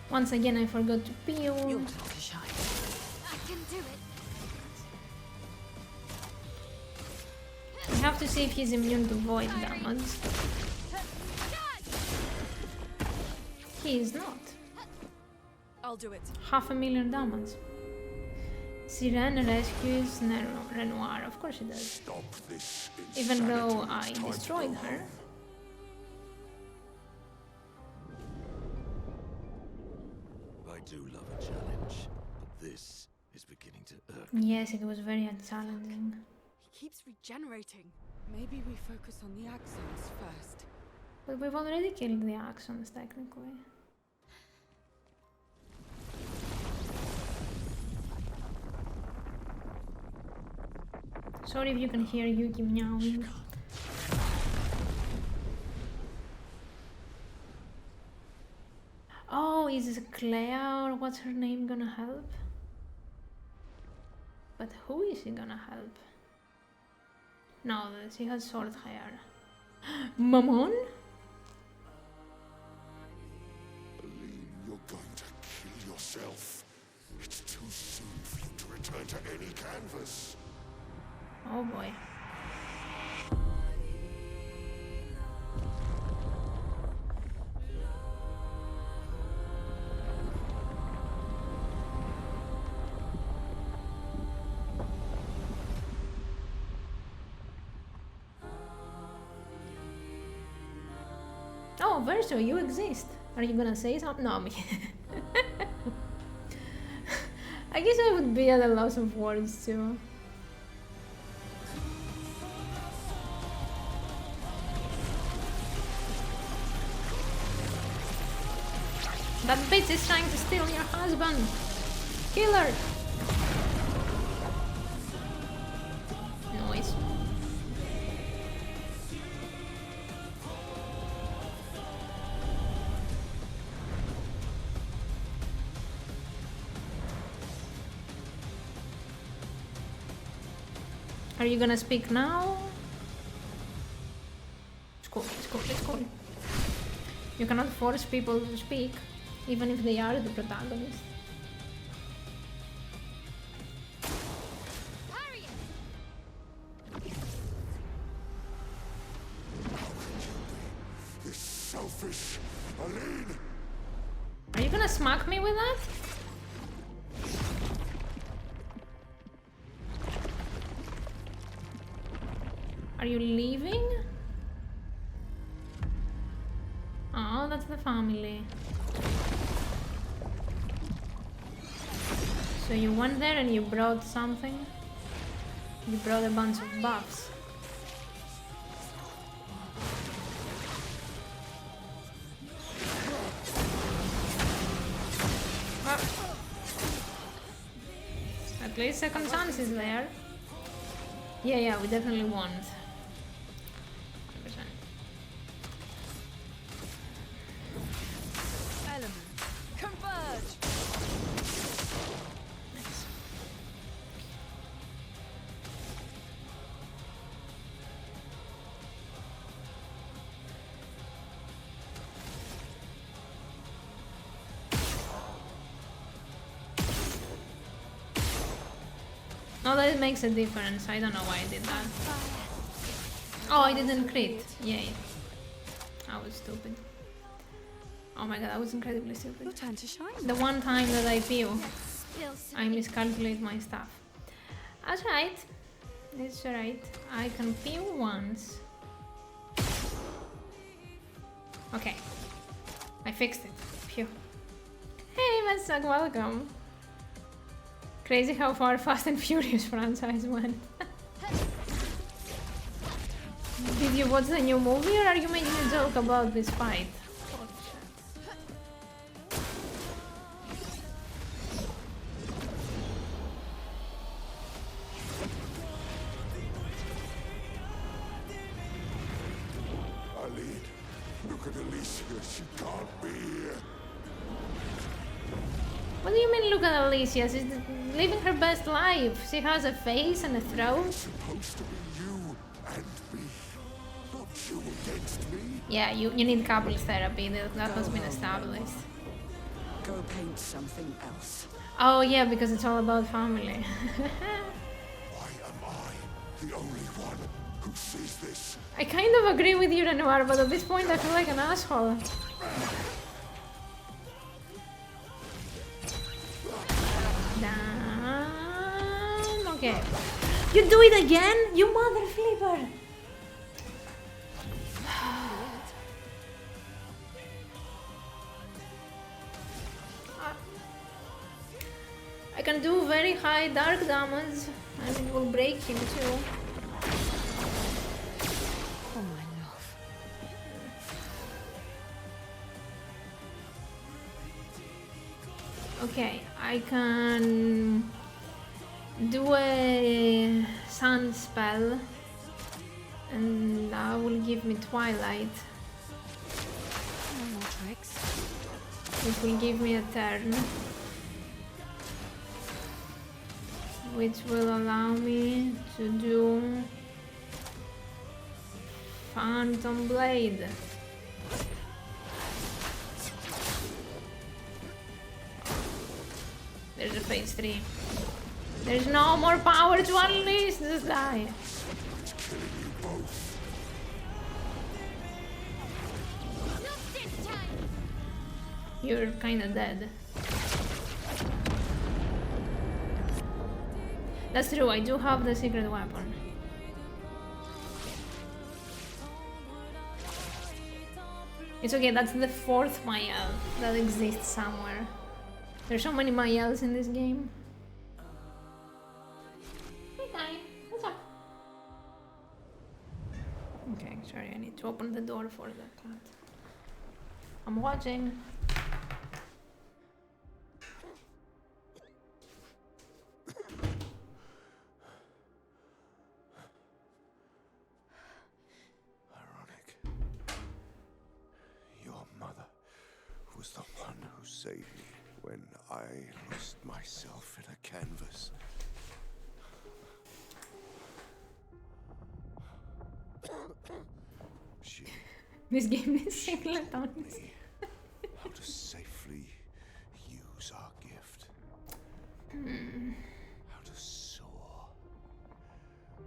Once again, I forgot to peel. Your time to shine. I can do it. I have to see if he's immune to void damage. He is not. I'll do it. 500,000 damage. Sirene rescues Renoir. Of course she does. Stop this Even though I insanity. Time to destroyed go her. home. I do love a challenge, but this is beginning to irk me. Yes, it was very challenging. He keeps regenerating. Maybe we focus on the axons first. But we've already killed the Axons, technically. Sorry if you can hear Yuki meowing. Oh, is Claire, or what's her name, gonna help? But who is she gonna help? No, she has short hair. Mammon? Aline, you're going to kill yourself. It's too soon for you to return to any canvas. Oh boy. Oh, Verso, you exist. Are you gonna say something? No, me. I guess I would be at a loss of words too. That bitch is trying to steal your husband. Kill her. Noise. Are you gonna speak now? It's cool, it's cool, it's cool. You cannot force people to speak, even if they are the protagonist. This selfish Aline! Are you gonna smack me with that? Are you leaving? Oh, that's the family. So you went there and you brought something? You brought a bunch of buffs. Well, at least second chance is there. Yeah, we definitely won. 100%. Element. Converge! Nice. No, that makes a difference. I don't know why I did that. Oh, I didn't crit. Yay. I was stupid. Oh my god, I was incredibly Your stupid. turn to shine. The one time that I feel Still so I miscalculate my stuff. That's right. It's right. I can peel once. Okay. I fixed it. Phew. Hey, Masak, welcome. Crazy how far Fast and Furious franchise went. Did you watch the new movie or are you making a joke about this fight? Alid, look at Alicia. She can't be here. What do you mean look at Alicia? She's living her best life. She has a face and a throat. It's supposed to be you and me. Not you against me. Yeah, you need couples therapy. That has been established. Go paint something else. Oh yeah, because it's all about family. Why am I the only one who sees this? I kind of agree with you, Renoir, but at this point I feel like an asshole. Damn. Okay. You do it again? You mother flipper! I can do very high dark damage and it will break him too. Oh my love. Okay, I can do a sun spell and that will give me twilight, No more tricks. which will give me a turn, which will allow me to do Phantom Blade. There's a phase 3. There's no more power to unleash, just die. It's killing you both. Not this time! You're kinda dead. That's true, I do have the secret weapon. It's okay, that's the 4th Mayel that exists somewhere. There's so many Mayels in this game. Hey guy, what's up? Okay, sorry, I need to open the door for the cat. I'm watching. Ironic. Your mother was the one who saved me when I lost myself in a canvas. She This game is singletons. me how to safely use our gift. How to soar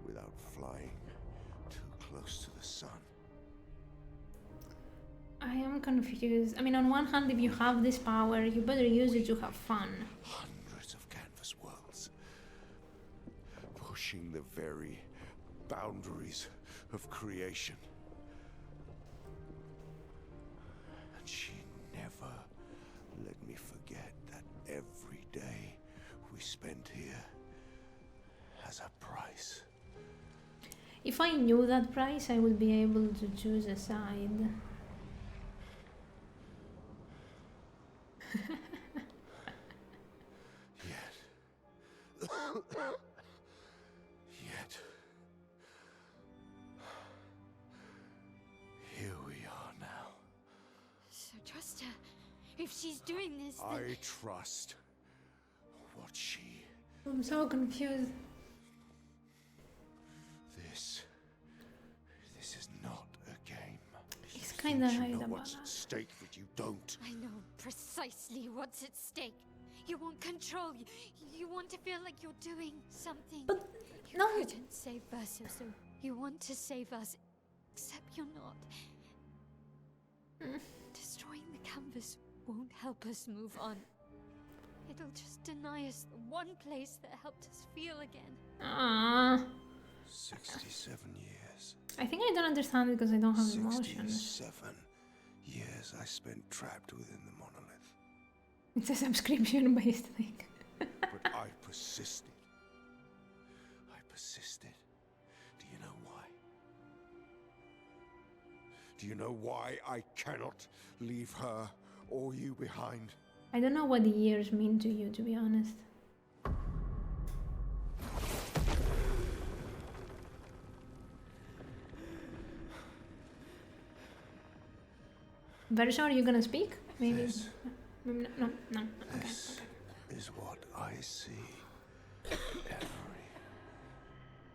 without flying too close to the sun. I am confused. I mean, on one hand, if you have this power, you better use it to have fun. Hundreds of canvas worlds, pushing the very boundaries of creation. And she never let me forget that every day we spent here has a price. If I knew that price, I would be able to choose a side. Yet, here we are now. So trust her. If she's doing this, then... I trust what she. I'm so confused. This is not a game. He's kinda You right know about what's that. at stake, but you don't. I know precisely what's at stake. You want control. You want to feel like you're doing something. But you no. couldn't save Verso, so you want to save us. Except you're not. Destroying the canvas won't help us move on. It'll just deny us the one place that helped us feel again. Ah, 67 years. I think I don't understand because I don't have emotions. 67 years I spent trapped within the monolith. It's a subscription-based thing. But I persisted. I persisted. Do you know why? Do you know why I cannot leave her or you behind? I don't know what the years mean to you, to be honest. Very sure you're gonna speak? Maybe. This, Maybe no. Okay. this is what I see every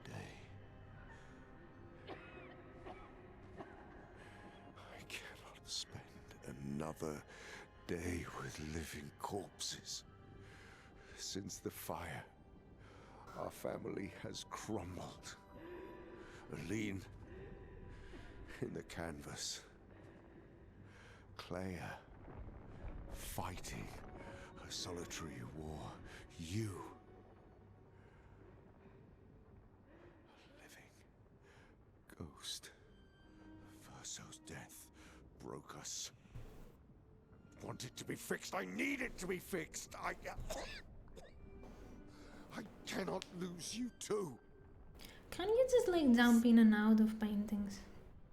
day. I cannot spend another day with living corpses. Since the fire, our family has crumbled. Aline in the canvas. Clair fighting a solitary war. You, a living ghost. Verso's death broke us. Want it to be fixed. I need it to be fixed. I cannot lose you too. Can you just like jump in and out of paintings?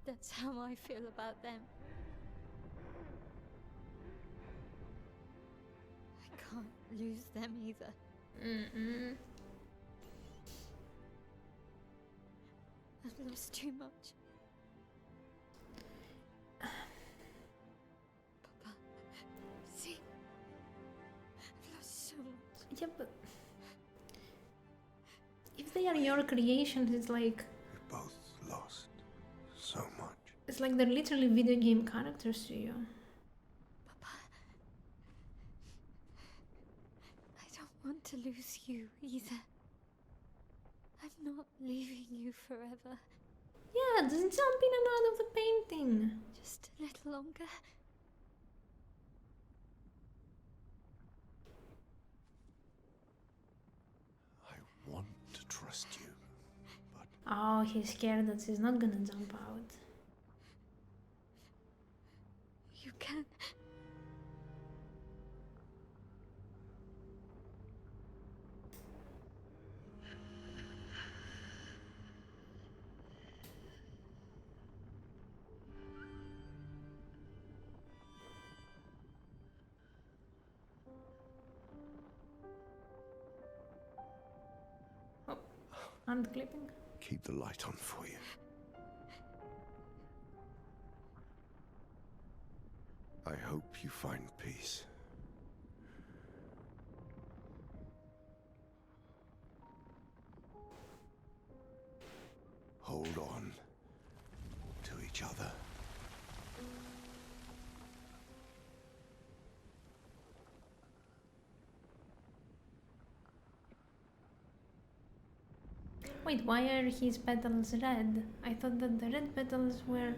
That's how I feel about them. I can't lose them either. I've lost too much. Papa, see? I've lost so much. Yeah, but if they are your creations, it's like We both lost so much. it's like they're literally video game characters to you. Papa, I don't want to lose you either. I'm not leaving you forever. Yeah, just jump in and out of the painting. Just a little longer. I want to trust you, but Oh, he's scared that she's not gonna jump out. You can. Oh, hand clipping. keep the light on for you. I hope you find peace. Hold on to each other. Wait, why are his petals red? I thought that the red petals were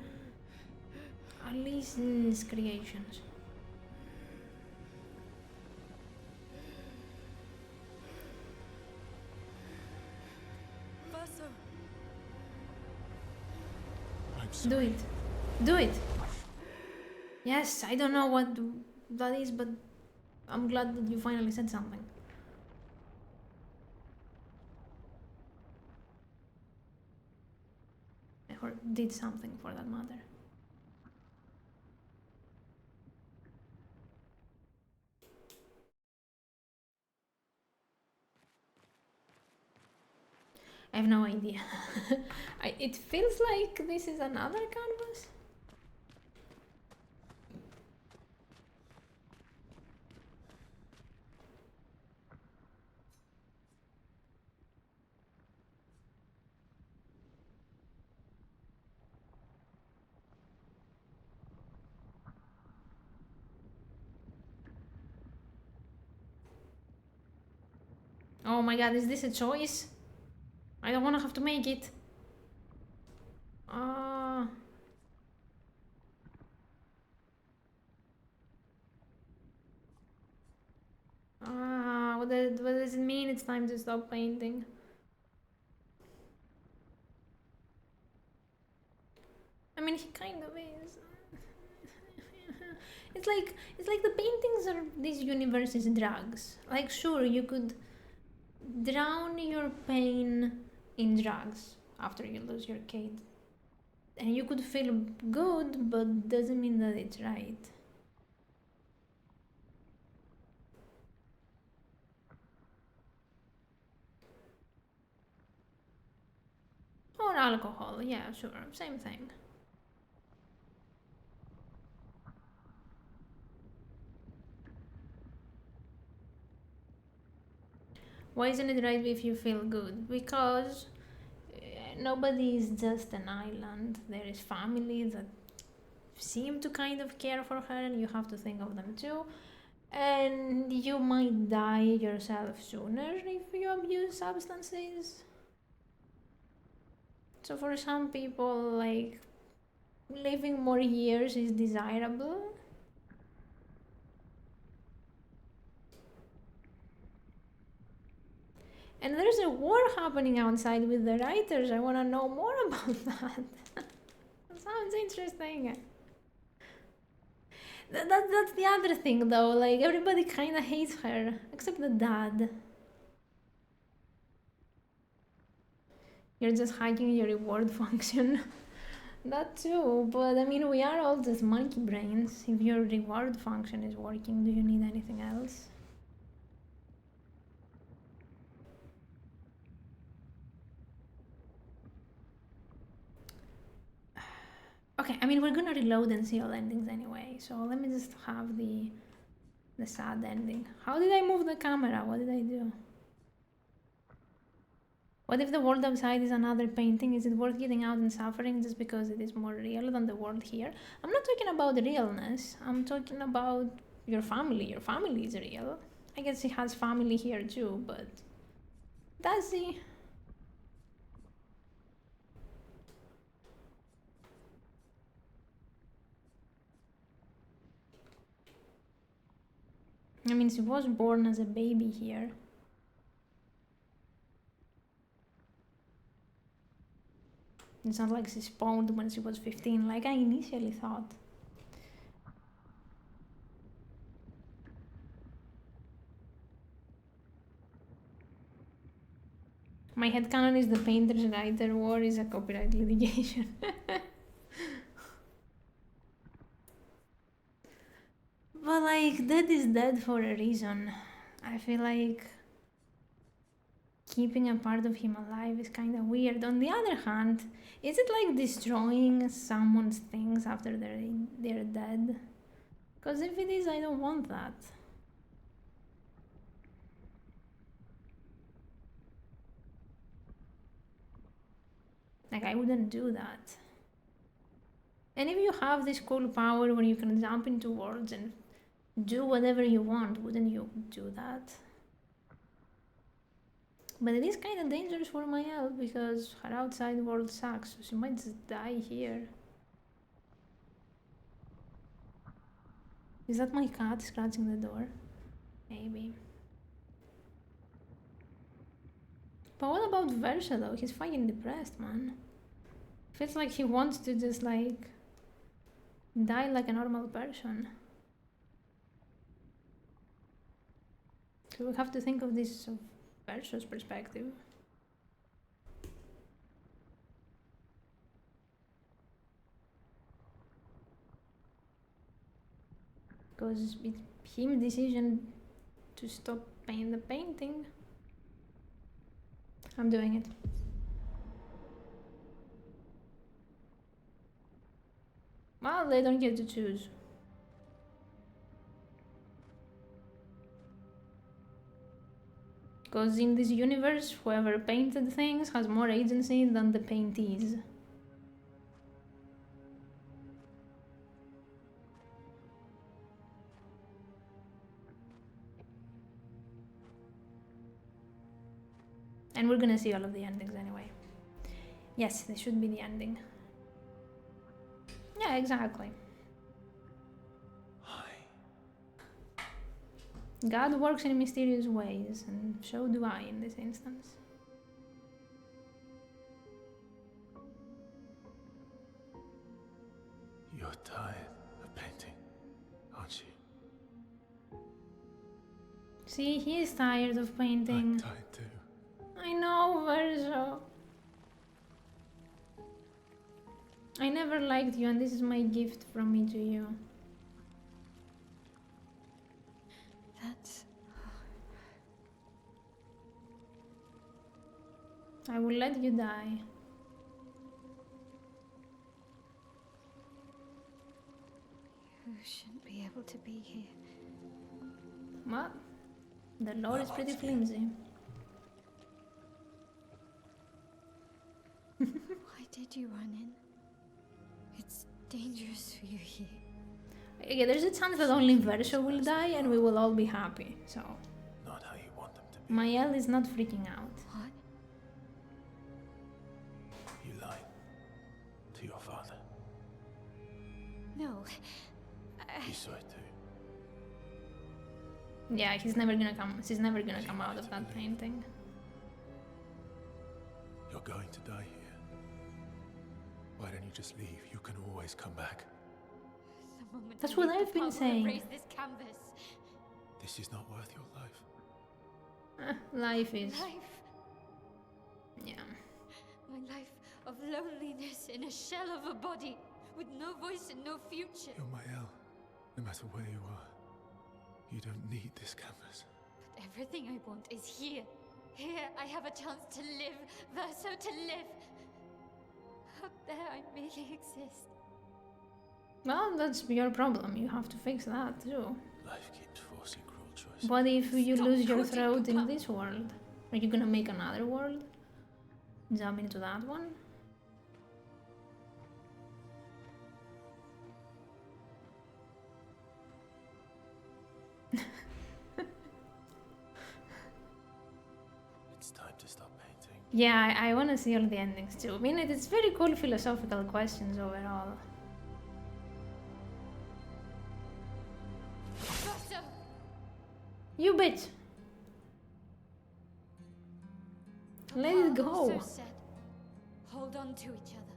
Alice's creations. Verso! I'm Do sorry. it. Do it. Yes, I don't know what that is, but I'm glad that you finally said something. Or did something for that matter. I have no idea. It feels like this is another canvas. Oh my god, is this a choice? I don't want to have to make it. Ah. Ah, what does it mean? It's time to stop painting. I mean, he kind of is. It's like the paintings are this universe's drugs. Like, sure, you could drown your pain in drugs after you lose your kid, and you could feel good, but doesn't mean that it's right. Or alcohol, yeah, sure, same thing. Why isn't it right if you feel good? Because nobody is just an island. There is family that seem to kind of care for her, and you have to think of them too. And you might die yourself sooner if you abuse substances. So for some people, like, living more years is desirable. And there's a war happening outside with the writers. I want to know more about that. That sounds interesting. That's the other thing, though. Like, everybody kind of hates her, except the dad. You're just hacking your reward function. That too, but I mean, we are all just monkey brains. If your reward function is working, do you need anything else? Okay, I mean, we're gonna reload and see all endings anyway, so let me just have the sad ending. How did I move the camera? What did I do? What if the world outside is another painting? Is it worth getting out and suffering just because it is more real than the world here? I'm not talking about realness. I'm talking about your family. Your family is real. I guess he has family here too, but does he? I mean, she was born as a baby here. It's not like she spawned when she was 15, like I initially thought. My headcanon is the painter's writer war is a copyright litigation. But like, dead is dead for a reason. I feel like keeping a part of him alive is kind of weird. On the other hand, is it like destroying someone's things after they're dead? Because if it is, I don't want that. Like, I wouldn't do that. And if you have this cool power where you can jump into worlds and do whatever you want, wouldn't you do that? But it is kind of dangerous for my health because her outside world sucks, so she might just die here. Is that my cat scratching the door? Maybe. But what about Versa though? He's fucking depressed, man. Feels like he wants to just like die like a normal person. So we have to think of this from Versa's perspective. Because it's his decision to stop painting the painting. I'm doing it. Well, they don't get to choose. Because in this universe, whoever painted things has more agency than the paintees. And we're gonna see all of the endings anyway. Yes, this should be the ending. Yeah, exactly. God works in mysterious ways, and so do I in this instance. You're tired of painting, aren't you? See, he is tired of painting. I'm tired too. I know, Verso. I never liked you, and this is my gift from me to you. That's... I will let you die. You shouldn't be able to be here. Well, the lore is pretty flimsy. Why did you run in? It's dangerous for you here. Okay, there's a chance that only Verso will die and we will all be happy, so... Not how you want them to be. Mael is not freaking out. What? You lied to your father. No. He saw it too. Yeah, she's never gonna come out of that painting. You're going to die here. Why don't you just leave? You can always come back. The moment That's I what leave, I've been Papa will saying. erase this canvas. This is not worth your life. Life is... Life. yeah. My life of loneliness in a shell of a body, with no voice and no future. You're Mael. No matter where you are, you don't need this canvas. But everything I want is here. Here I have a chance to live, Verso, to live. Out there I merely exist. Well, that's your problem. You have to fix that too. Life keeps forcing cruel choices. What if you Stop lose your quoting throat in Papa. this world? Are you gonna make another world? Jump into that one? It's time to stop painting. Yeah, I wanna see all the endings too. I mean, it's very cool philosophical questions overall. Verso! You bitch! Let it Papa go. also said, hold on to each other.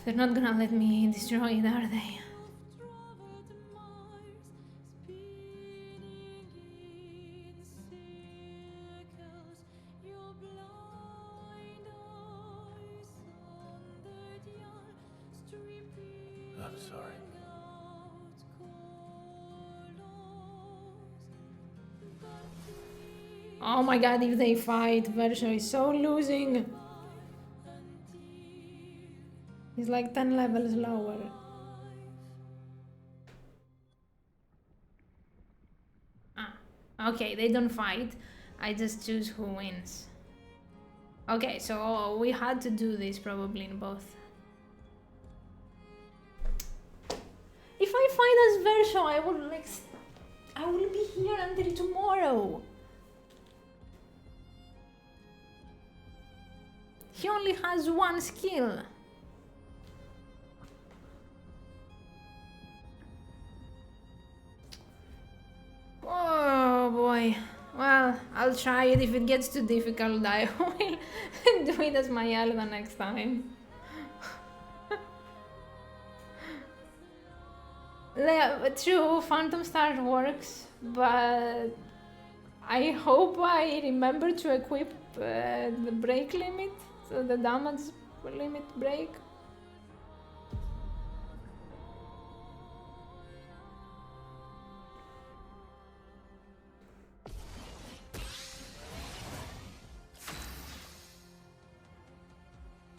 They're not gonna let me destroy it, are they? I'm sorry. Oh my god, if they fight, Verso is so losing. He's like 10 levels lower. Ah, okay, they don't fight. I just choose who wins. Okay, so we had to do this probably in both. If I fight as Verso, I will be here until tomorrow. He only has one skill. Oh boy. Well, I'll try it. If it gets too difficult, I will do it as my Elda next time. Yeah, true, Phantom Star works, but I hope I remember to equip the break limit, so the damage limit break.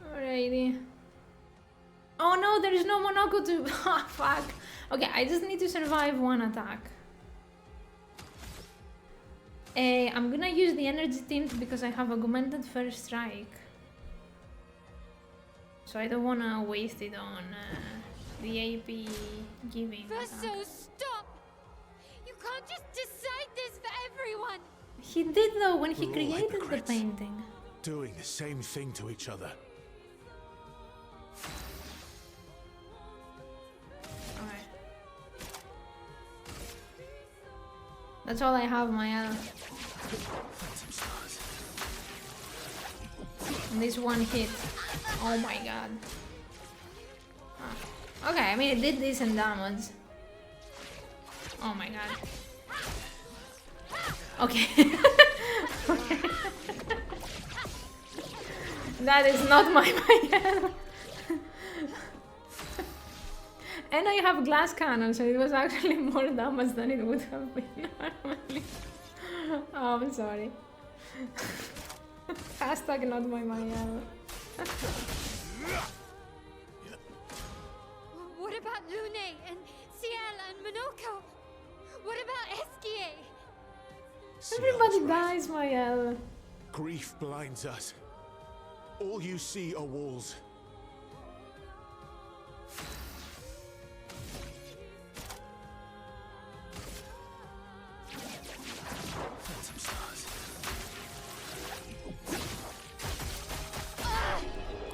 Alrighty. Oh no, there is no Monoko to... Ah, fuck. Okay, I just need to survive one attack. I'm gonna use the energy tint because I have augmented first strike. So I don't wanna waste it on the AP giving Verso, attack. stop! You can't just decide this for everyone! He did though when he We're all created the hypocrites. painting. Doing the same thing to each other. Alright. That's all I have, Maya. And this one hit. Oh my god. Ah. Okay, I mean it did decent damage. Oh my god. Okay. Okay. That is not my Maya. And I have glass cannon, so it was actually more damage than it would have been normally. Oh, I'm sorry. Hashtag not my Maya. What about Lune and Ciel and Monoko? What about Eskie? Everybody dies, Mael. Grief blinds us. All you see are walls.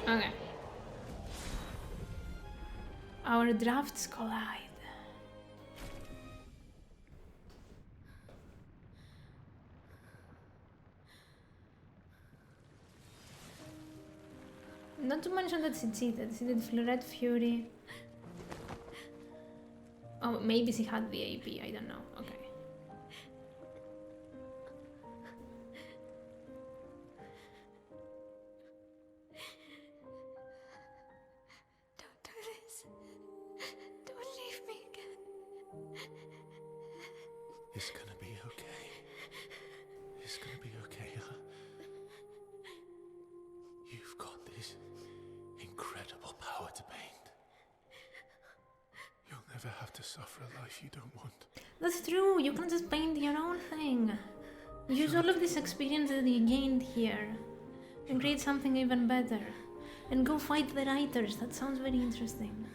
Okay. Our drafts collide. Not to mention that she cheated. She did Fleuret Fury. Oh, maybe she had the AP. I don't know. Okay. Don't do this. Don't leave me again. It's gonna be okay. It's gonna be okay, huh? You've got this incredible power to paint. You'll never have to suffer a life you don't want. That's true. You can just paint your own thing. Use all of this experience that you gained here and create something even better. And go fight the writers. That sounds very interesting.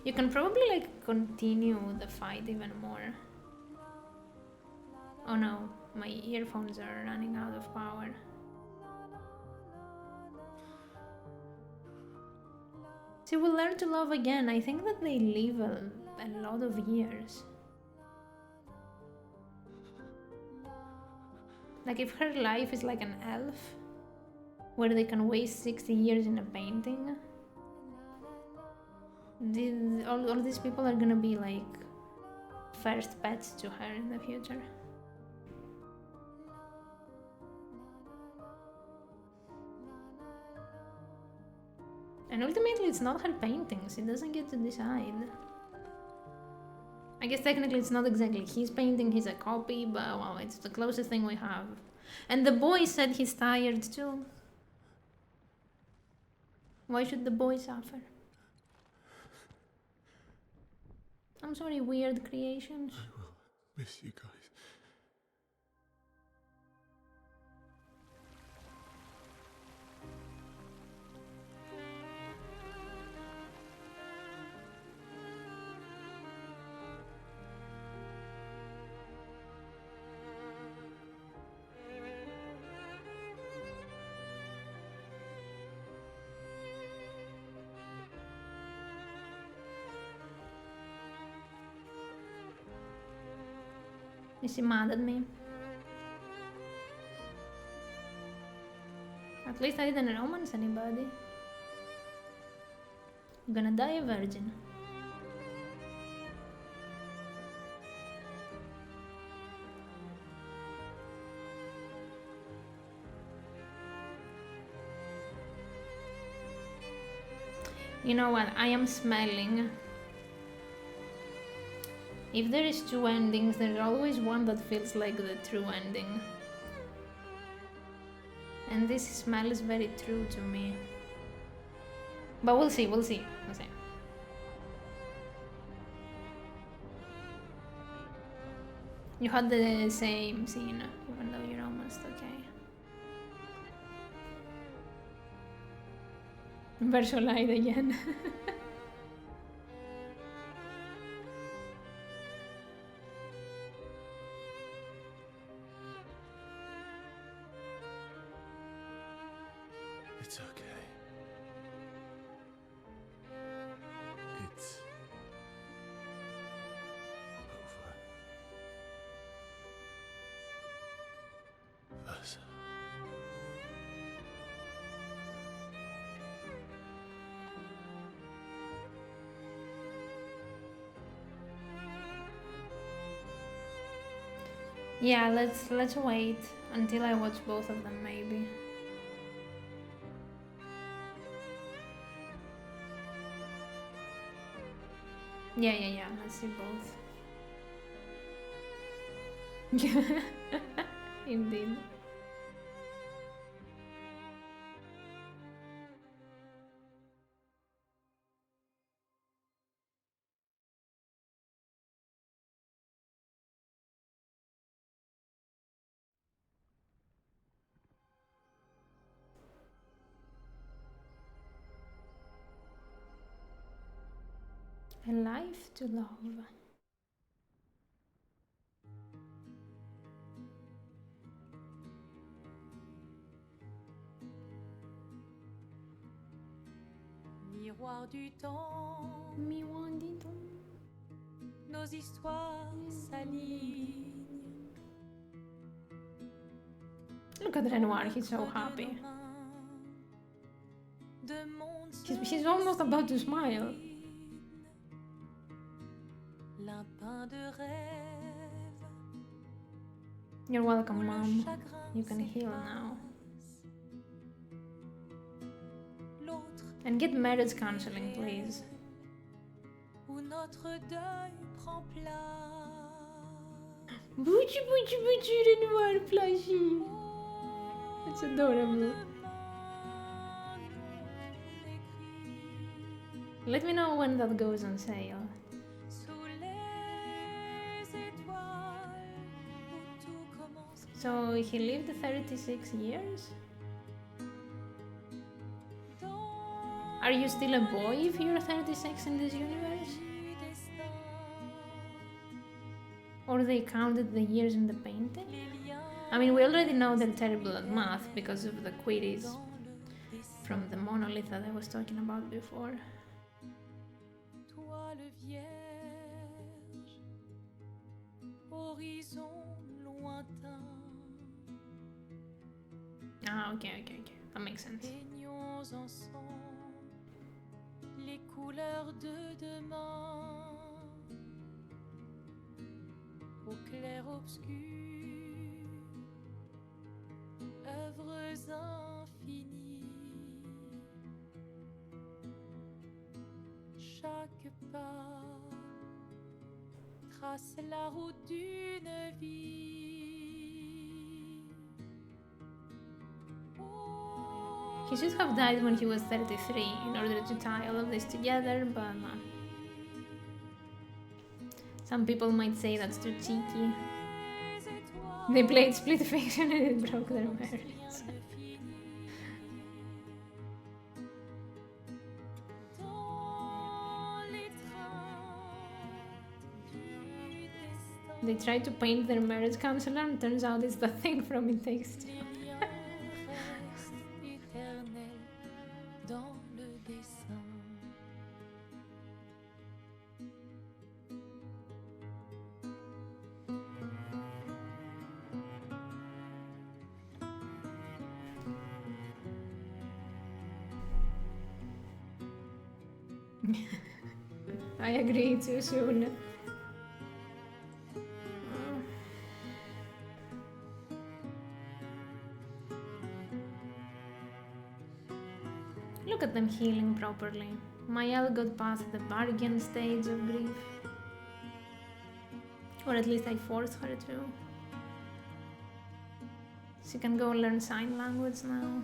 You can probably like continue the fight even more. Oh no, my earphones are running out of power. She will learn to love again. I think that they live a lot of years. Like if her life is like an elf, where they can waste 60 years in a painting, all these people are gonna be like first pets to her in the future. And ultimately it's not her paintings, he doesn't get to decide. I guess technically it's not exactly his painting, he's a copy, but well, it's the closest thing we have. And the boy said he's tired too. Why should the boy suffer? I'm sorry, weird creations. I will miss you guys. Is he mad at me? At least I didn't romance anybody. I'm gonna die a virgin. You know what? I am smelling. If there is two endings, there's always one that feels like the true ending. And this smell is very true to me. But we'll see, we'll see, we'll see. You had the same scene, even though you're almost okay. Versolite again. It's okay. Yeah, let's wait until I watch both of them, maybe. Yeah. Let's see both. Indeed. A life to love. Miroir du temps, nos histoires s'alignent. Look at Renoir, he's so happy. He's almost about to smile. You're welcome, Mom. You can heal now. And get marriage counseling, please. Boochie, Renoir plushie. It's adorable. Let me know when that goes on sale. So he lived 36 years? Are you still a boy if you're 36 in this universe? Or they counted the years in the painting? I mean, we already know they're terrible at math because of the queries from the monolith that I was talking about before. Ah, okay. That makes sense. Les couleurs de demain, au clair obscur, œuvres infinies. Chaque pas trace la route d'une vie. He should have died when he was 33 in order to tie all of this together, but some people might say that's too cheeky. They played split fiction and it broke their marriage. They tried to paint their marriage counselor and turns out it's the thing from It Takes Two. I agree, too soon. Look at them healing properly. Mael got past the bargain stage of grief. Or at least I forced her to. She can go learn sign language now.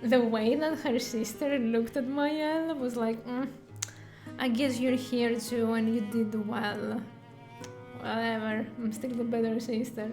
The way that her sister looked at Mael was like, I guess you're here too and you did well. Whatever, I'm still the better sister.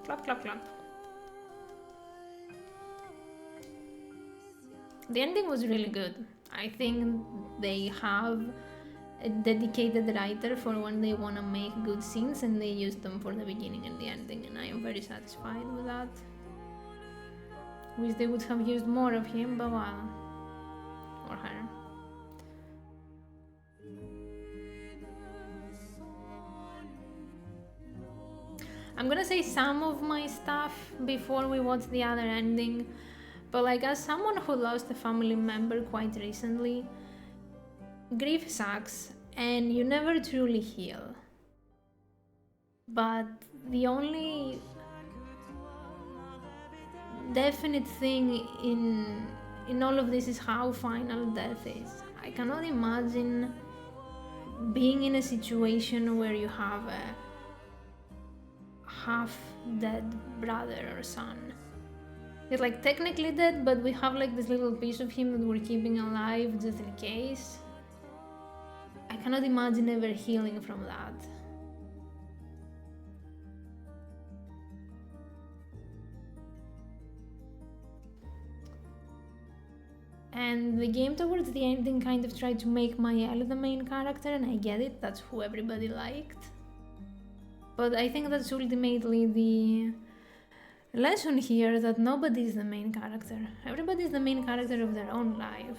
Clap, clap, clap. The ending was really good. I think they have a dedicated writer for when they want to make good scenes, and they use them for the beginning and the ending, and I am very satisfied with that. Wish they would have used more of him, but well, or her. I'm gonna say some of my stuff before we watch the other ending, but like, as someone who lost a family member quite recently, grief sucks and you never truly heal. But the only definite thing in all of this is how final death is. I cannot imagine being in a situation where you have a half dead brother or son. He's like technically dead, but we have like this little piece of him that we're keeping alive just in case. I cannot imagine ever healing from that. And the game towards the ending kind of tried to make Mael the main character, and I get it, that's who everybody liked. But I think that's ultimately the lesson here, that nobody is the main character. Everybody is the main character of their own life.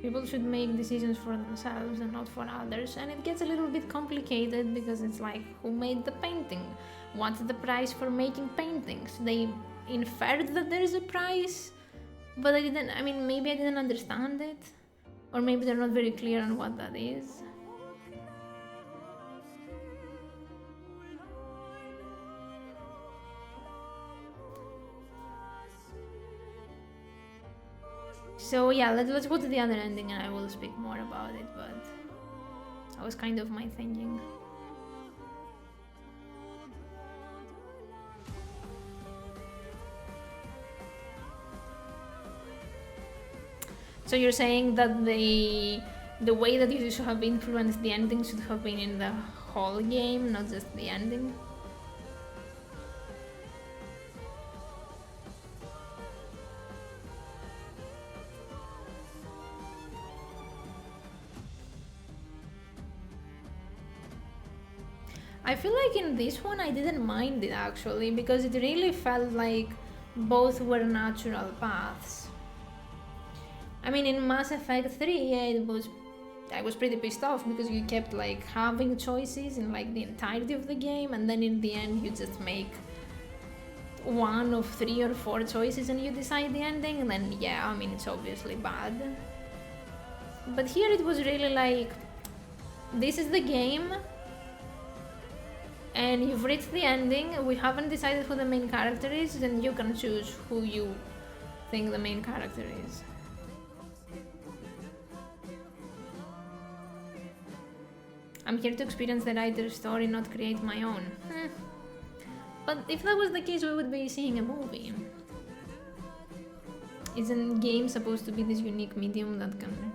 People should make decisions for themselves and not for others, and it gets a little bit complicated because it's like, who made the painting? What's the price for making paintings? They inferred that there is a price, but I mean, maybe I didn't understand it, or maybe they're not very clear on what that is. So yeah, let's go to the other ending and I will speak more about it, but that was kind of my thinking. So you're saying that the way that you should have influenced the ending should have been in the whole game, not just the ending? I feel like in this one I didn't mind it actually, because it really felt like both were natural paths. I mean, in Mass Effect 3, yeah, I was pretty pissed off because you kept like having choices in like the entirety of the game, and then in the end you just make one of 3 or 4 choices and you decide the ending, and then yeah, I mean, it's obviously bad. But here it was really like, this is the game, and you've reached the ending, we haven't decided who the main character is, then you can choose who you think the main character is. I'm here to experience the writer's story, not create my own. But if that was the case, we would be seeing a movie. Isn't game supposed to be this unique medium that can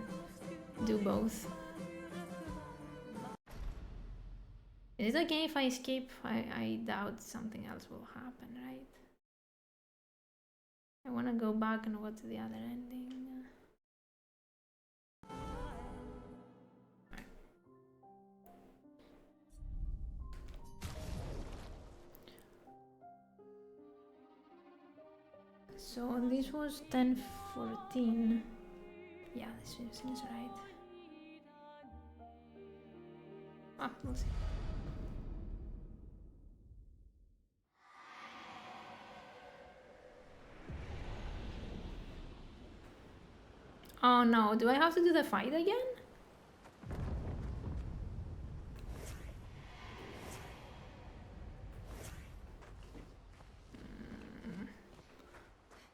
do both? Is it okay if I skip? I doubt something else will happen, right? I want to go back and watch the other ending. So this was 10:14. Yeah, this seems right. Ah, we'll see. Oh no, do I have to do the fight again?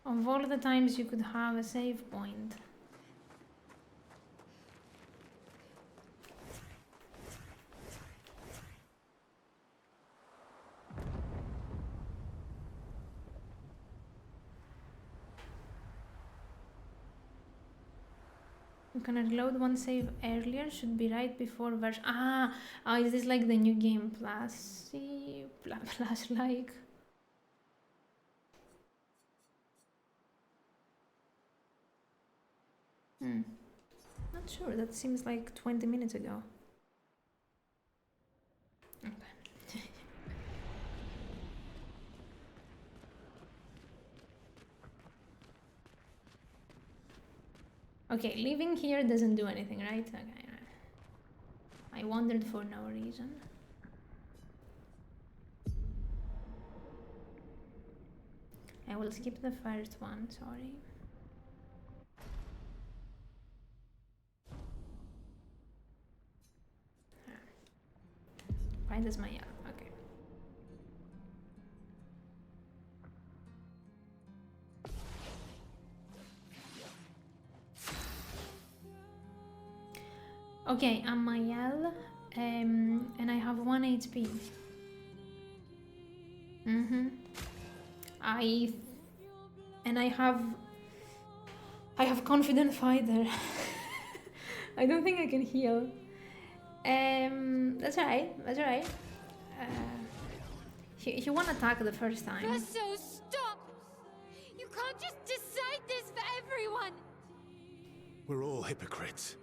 Of all the times you could have a save point. You can reload one save earlier, should be right before version. Is this like the new game plus? Plus like. Not sure, that seems like 20 minutes ago. Okay. Okay, leaving here doesn't do anything, right? Okay. I wandered for no reason. I will skip the first one, sorry. Right as my yellow, okay. Okay, I'm Mayel, and I have 1 HP. I have confident fighter. I don't think I can heal. That's alright. He won attack the first time. So stop! You can't just decide this for everyone! We're all hypocrites,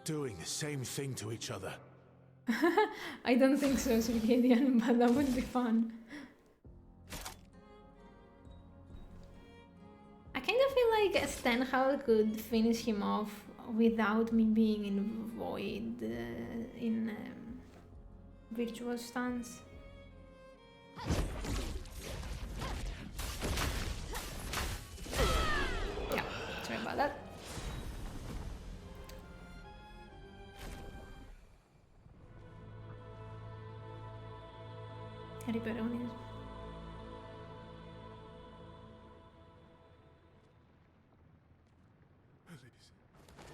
doing the same thing to each other. I don't think so, Circadian, but that would be fun. I kind of feel like Stenhal could finish him off without me being in Void in Virtuous Stance. Yeah, sorry about that. Ripperonis.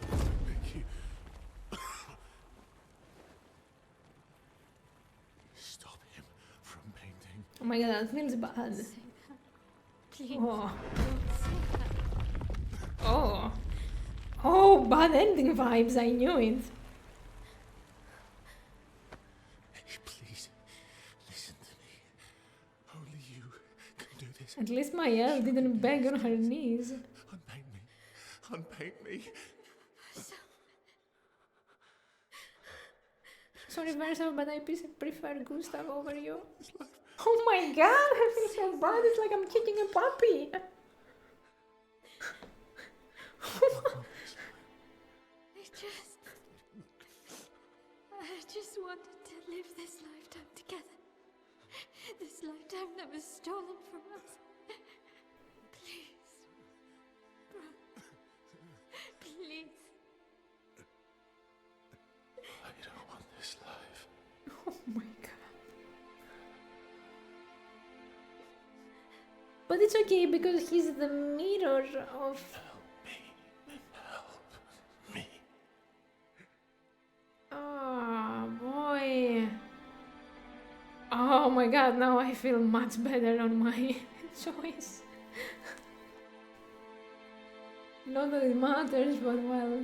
Thank you. Stop him from painting. Oh my god, that feels bad. Please. Oh. Don't say that. Oh. Oh, bad ending vibes, I knew it. Please, listen to me. Only you can do this. At least Mayel didn't beg on her knees. Unpaint me. Unpaint me. Sorry, Verso, but I prefer Gustav over you. Oh my god, I feel so bad. It's like I'm kicking a puppy. I just wanted to live this lifetime together. This lifetime that was stolen from us. Please. Bro. Please. I don't want this life. Oh my god. But it's okay because he's the mirror of... Help me. Oh boy. Oh my god, now I feel much better on my choice. Not that it matters, but well.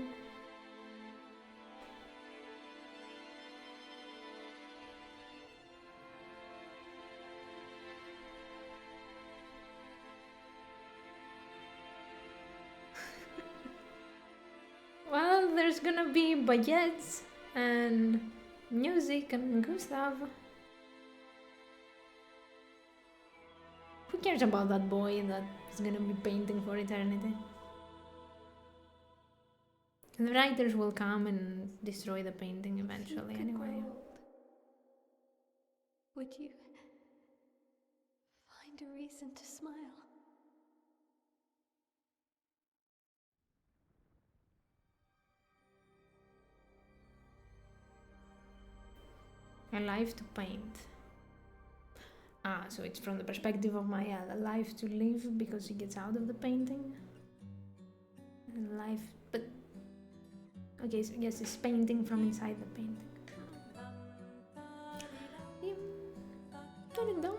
Well, there's gonna be baguettes and music and Gustav. Who cares about that boy that is gonna be painting for eternity? The writers will come and destroy the painting eventually anyway. Would you find a reason to smile? A life to paint. So it's from the perspective of Maya, a life to live because he gets out of the painting. And life, but okay, so yes, it's painting from inside the painting. Turn it down.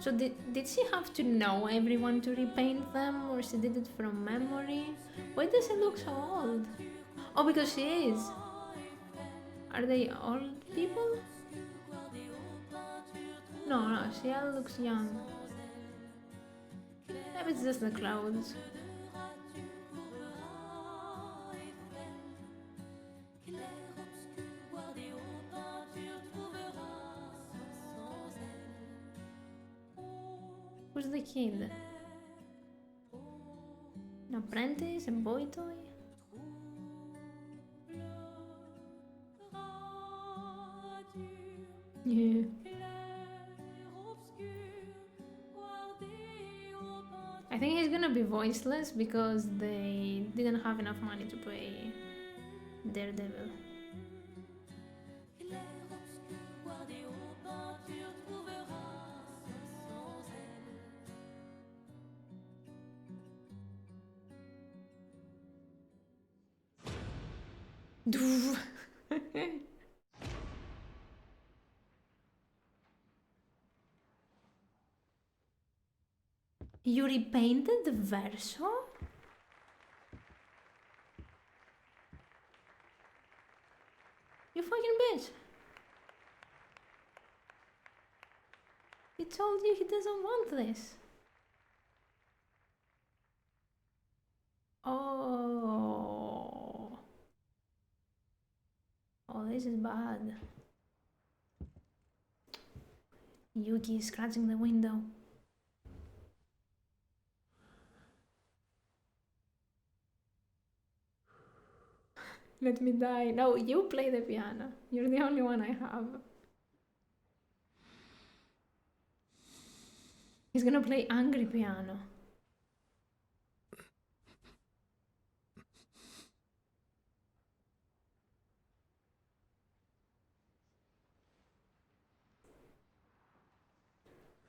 So did she have to know everyone to repaint them, or she did it from memory? Why does it look so old? Oh, because she is. Are they old people? No, she all looks young. Maybe it's just the clothes. Who's the kid? An apprentice? A boy toy? Yeah. I think he's gonna be voiceless because they didn't have enough money to pay Daredevil. You repainted the verso? You fucking bitch. He told you he doesn't want this. Oh. Oh, this is bad. Yuki is scratching the window. Let me die. No, you play the piano. You're the only one I have. He's gonna play angry piano.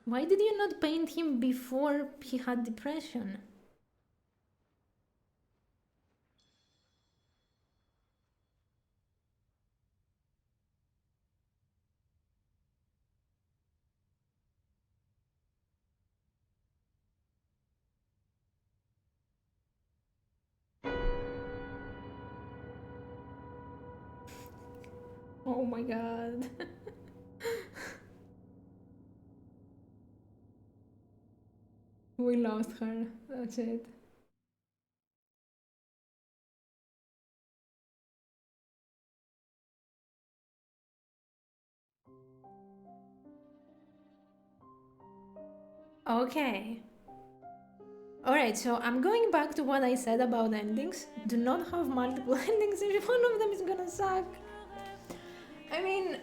Why did you not paint him before he had depression? Oh my god. We lost her. That's it. Okay. Alright, so I'm going back to what I said about endings. Do not have multiple endings if one of them is gonna suck. I mean...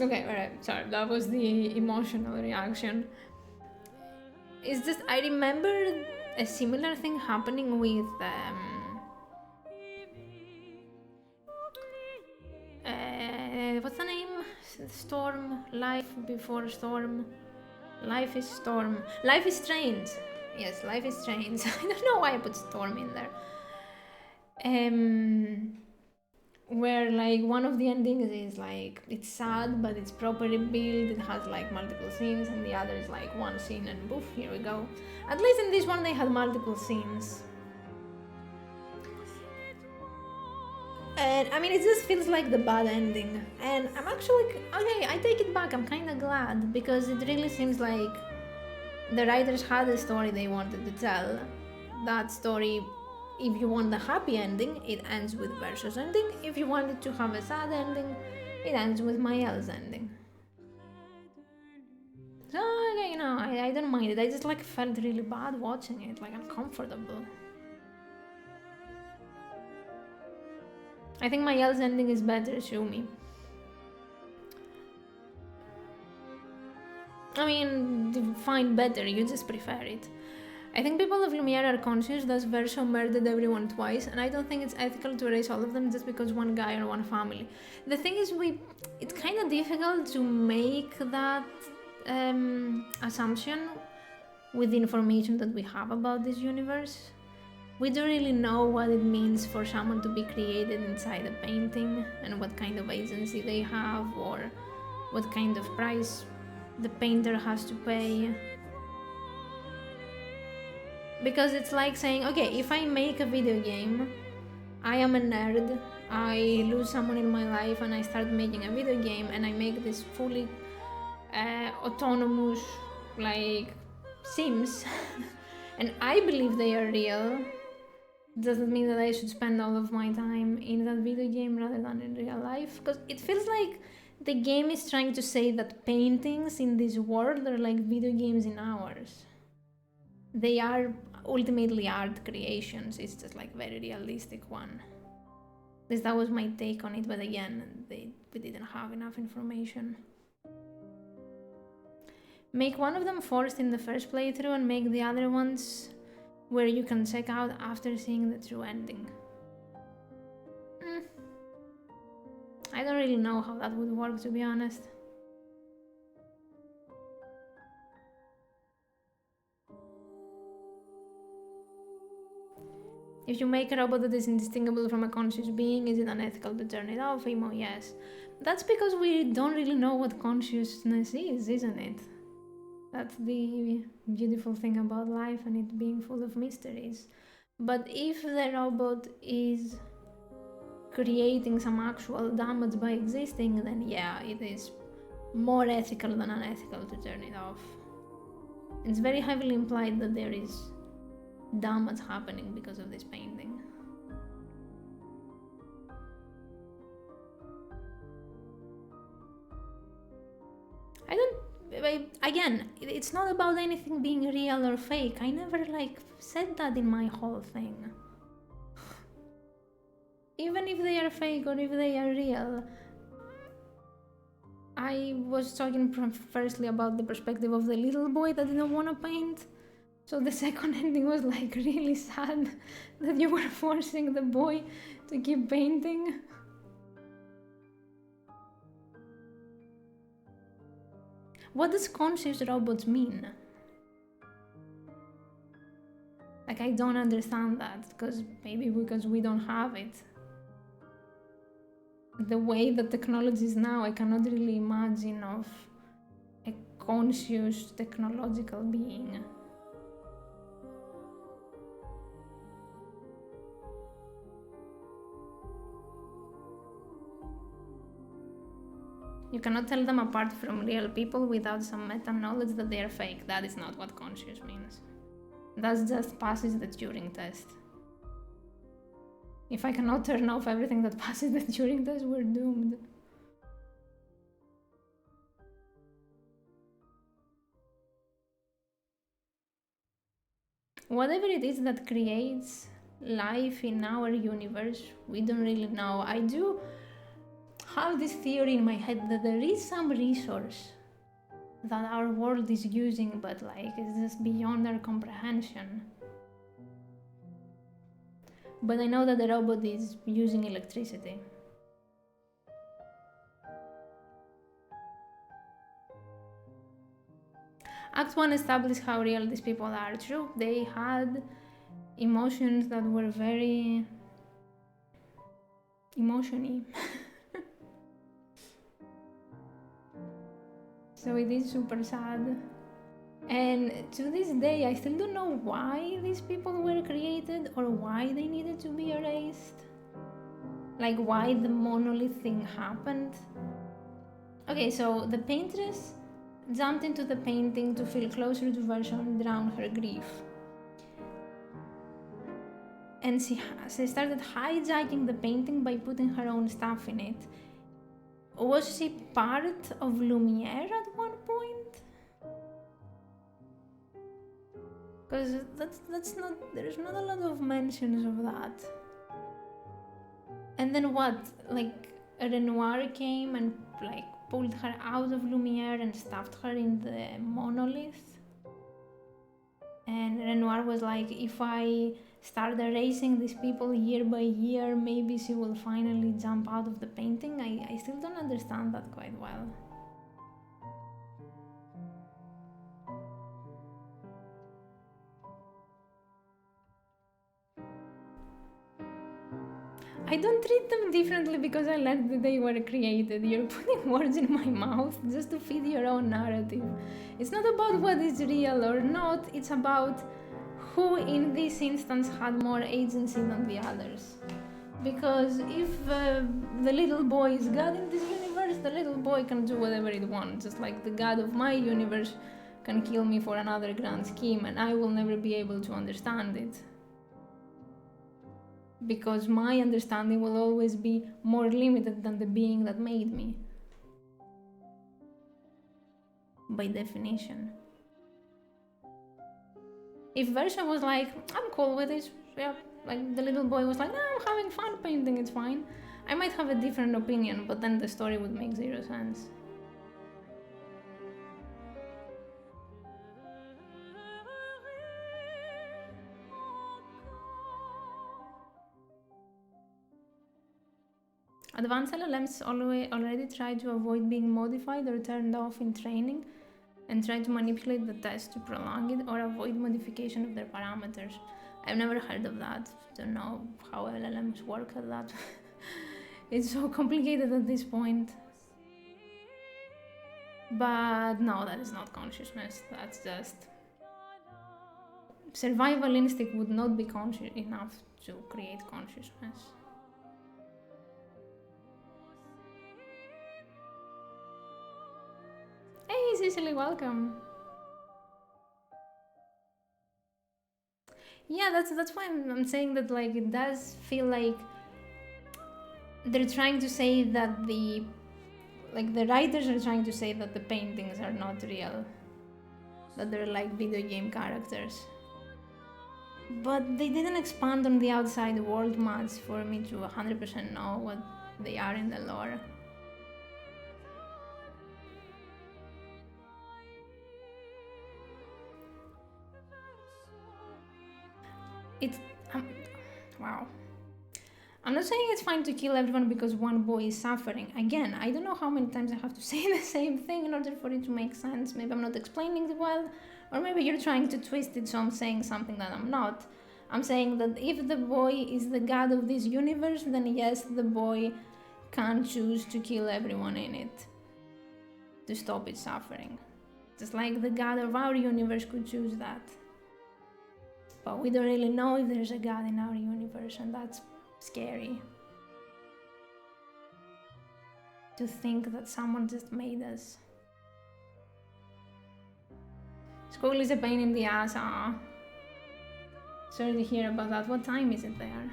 Okay, alright, sorry, that was the emotional reaction. It's just, I remember a similar thing happening with... what's the name? Storm? Life before Storm? Life is Storm. Life is Strange. Yes, Life is Strange. I don't know why I put Storm in there. Where like one of the endings is like it's sad but it's properly built, it has like multiple scenes, and the other is like one scene and boof, here we go. At least in this one they had multiple scenes. And I mean, it just feels like the bad ending. And I'm actually, okay, I take it back, I'm kinda glad, because it really seems like the writers had a story they wanted to tell. That story, if you want the happy ending, it ends with Verso's ending. If you wanted to have a sad ending, it ends with Mael's ending. So, okay, you know, I don't mind it. I just like felt really bad watching it, like uncomfortable. I think Mael's ending is better, Shumi. I mean, fine, better, you just prefer it. I think people of Lumiere are conscious that Verso murdered everyone twice, and I don't think it's ethical to erase all of them just because one guy or one family. The thing is, it's kind of difficult to make that assumption with the information that we have about this universe. We don't really know what it means for someone to be created inside a painting, and what kind of agency they have, or what kind of price the painter has to pay. Because it's like saying, okay, if I make a video game, I am a nerd, I lose someone in my life and I start making a video game and I make this fully autonomous, like, Sims, and I believe they are real, doesn't mean that I should spend all of my time in that video game rather than in real life. Because it feels like the game is trying to say that paintings in this world are like video games in ours. They are ultimately art creations, it's just like very realistic one. At least that was my take on it, but again, we didn't have enough information. Make one of them forced in the first playthrough and make the other ones where you can check out after seeing the true ending. I don't really know how that would work, to be honest. If you make a robot that is indistinguishable from a conscious being, is it unethical to turn it off? Emo, yes. That's because we don't really know what consciousness is, isn't it? That's the beautiful thing about life and it being full of mysteries. But if the robot is creating some actual damage by existing, then yeah, it is more ethical than unethical to turn it off. It's very heavily implied that there is damage happening because of this painting. Again, it's not about anything being real or fake. I never said that in my whole thing. Even if they are fake or if they are real, I was talking firstly about the perspective of the little boy that didn't want to paint. So the second ending was like really sad that you were forcing the boy to keep painting. What does conscious robots mean? Like, I don't understand that, maybe because we don't have it. The way that technology is now, I cannot really imagine of a conscious technological being. You cannot tell them apart from real people without some meta-knowledge that they are fake. That is not what conscious means. That just passes the Turing test. If I cannot turn off everything that passes the Turing test, we're doomed. Whatever it is that creates life in our universe, we don't really know. I do have this theory in my head that there is some resource that our world is using, but it's just beyond our comprehension. But I know that the robot is using electricity. Act 1 established how real these people are. True, they had emotions that were very emotion-y. So it is super sad. And to this day, I still don't know why these people were created or why they needed to be erased. Like, why the monolith thing happened. Okay, so the paintress jumped into the painting to feel closer to Version and drown her grief. And she started hijacking the painting by putting her own stuff in it. Was she part of Lumiere at one point? Because that's not, there's not a lot of mentions of that. And then what? Renoir came and pulled her out of Lumiere and stuffed her in the monolith. And Renoir was like, if I start erasing these people year by year, maybe she will finally jump out of the painting. I still don't understand that quite well. I don't treat them differently because I learned that they were created. You're putting words in my mouth just to feed your own narrative. It's not about what is real or not, it's about who in this instance had more agency than the others. Because if the little boy is God in this universe, the little boy can do whatever it wants. Just like the God of my universe can kill me for another grand scheme, and I will never be able to understand it. Because my understanding will always be more limited than the being that made me. By definition. If Versa was like, I'm cool with this, yeah, like the little boy was like, no, I'm having fun painting, it's fine, I might have a different opinion, but then the story would make zero sense. Advanced LLMs already try to avoid being modified or turned off in training and try to manipulate the test to prolong it or avoid modification of their parameters. I've never heard of that. Don't know how LLMs work at that. It's so complicated at this point. But no, that is not consciousness. That's just... Survival instinct would not be conscious enough to create consciousness. Hey Cecily, welcome. Yeah, that's why I'm saying that, like, it does feel like they're trying to say that the writers are trying to say that the paintings are not real, that they're like video game characters. But they didn't expand on the outside world much for me to 100% know what they are in the lore. It's... wow. I'm not saying it's fine to kill everyone because one boy is suffering. Again, I don't know how many times I have to say the same thing in order for it to make sense. Maybe I'm not explaining it well, or maybe you're trying to twist it so I'm saying something that I'm not. I'm saying that if the boy is the god of this universe, then yes, the boy can choose to kill everyone in it to stop its suffering. Just like the god of our universe could choose that. But we don't really know if there's a god in our universe, and that's scary. To think that someone just made us. School is a pain in the ass, Sorry to hear about that. What time is it there?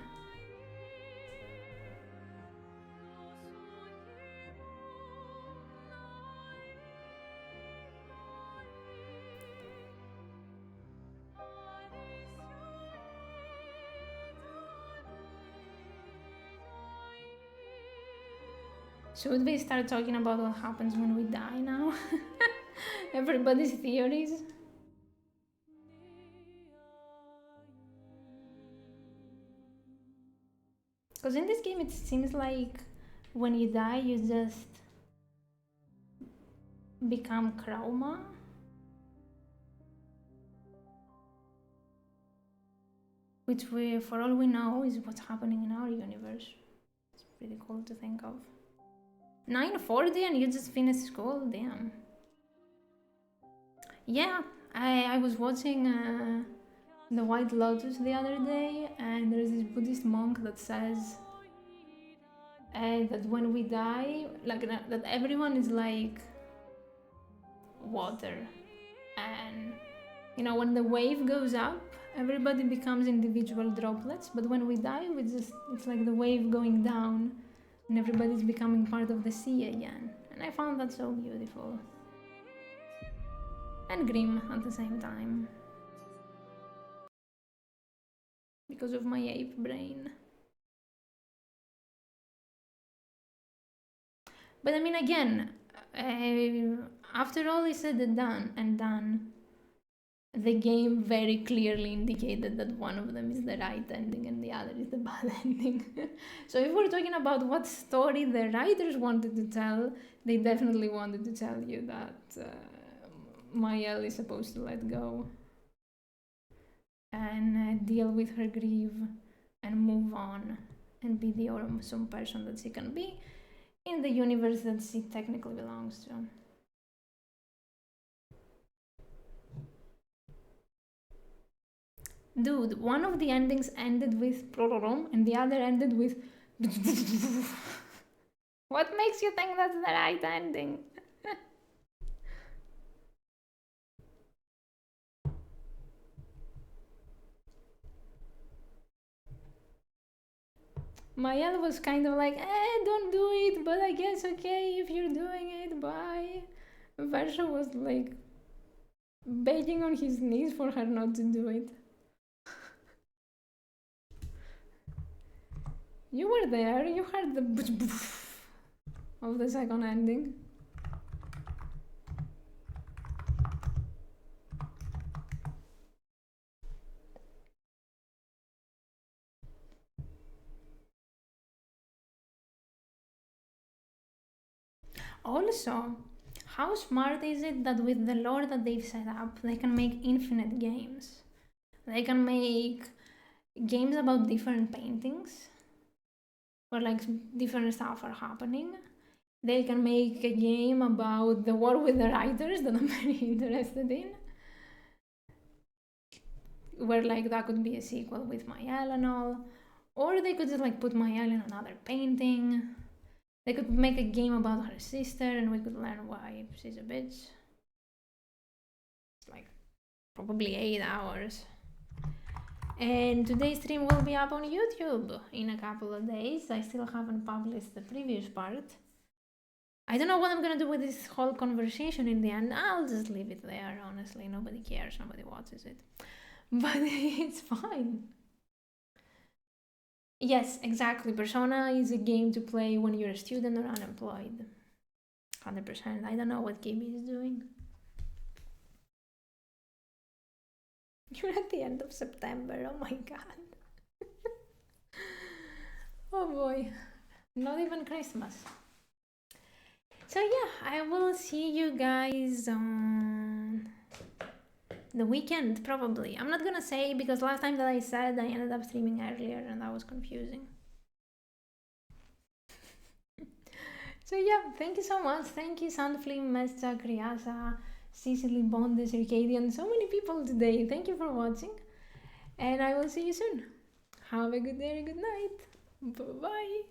Should we start talking about what happens when we die now? Everybody's theories. Because in this game it seems like when you die you just become chroma. Which for all we know, is what's happening in our universe. It's pretty cool to think of. 9:40 and you just finished school? Damn. Yeah, I was watching The White Lotus the other day, and there's this Buddhist monk that says that when we die, like that everyone is like water, and you know, when the wave goes up, everybody becomes individual droplets, but when we die, it's like the wave going down and everybody's becoming part of the sea again. And I found that so beautiful. And grim at the same time. Because of my ape brain. But I mean, again, after all is said and done, the game very clearly indicated that one of them is the right ending and the other is the bad ending. So if we're talking about what story the writers wanted to tell, they definitely wanted to tell you that Mael is supposed to let go and deal with her grief and move on and be the awesome person that she can be in the universe that she technically belongs to. Dude, one of the endings ended with and the other ended with what makes you think that's the right ending? Mayel was kind of like, don't do it, but I guess okay if you're doing it, bye. Versha was like begging on his knees for her not to do it. You were there, you heard the of the second ending. Also, how smart is it that with the lore that they've set up, they can make infinite games? They can make games about different paintings, where like different stuff are happening. They can make a game about the war with the writers that I'm very interested in, where like that could be a sequel with Mayel and all. Or they could just like put Mayel in another painting. They could make a game about her sister and we could learn why she's a bitch. It's like probably 8 hours. And today's stream will be up on YouTube in a couple of days. I still haven't published the previous part. I don't know what I'm gonna do with this whole conversation in the end. I'll just leave it there, honestly. Nobody cares, nobody watches it. But it's fine. Yes, exactly. Persona is a game to play when you're a student or unemployed. 100%. I don't know what Gibby is doing. You're at the end of September. Oh my god. Oh boy. Not even Christmas. So yeah, I will see you guys on the weekend, probably. I'm not gonna say because last time that I said I ended up streaming earlier and that was confusing. So yeah, thank you so much. Thank you, Sunflame, Mescha, Kriasa, Cecily, Bond, Circadian, so many people today. Thank you for watching. And I will see you soon. Have a good day, good night. Bye-bye.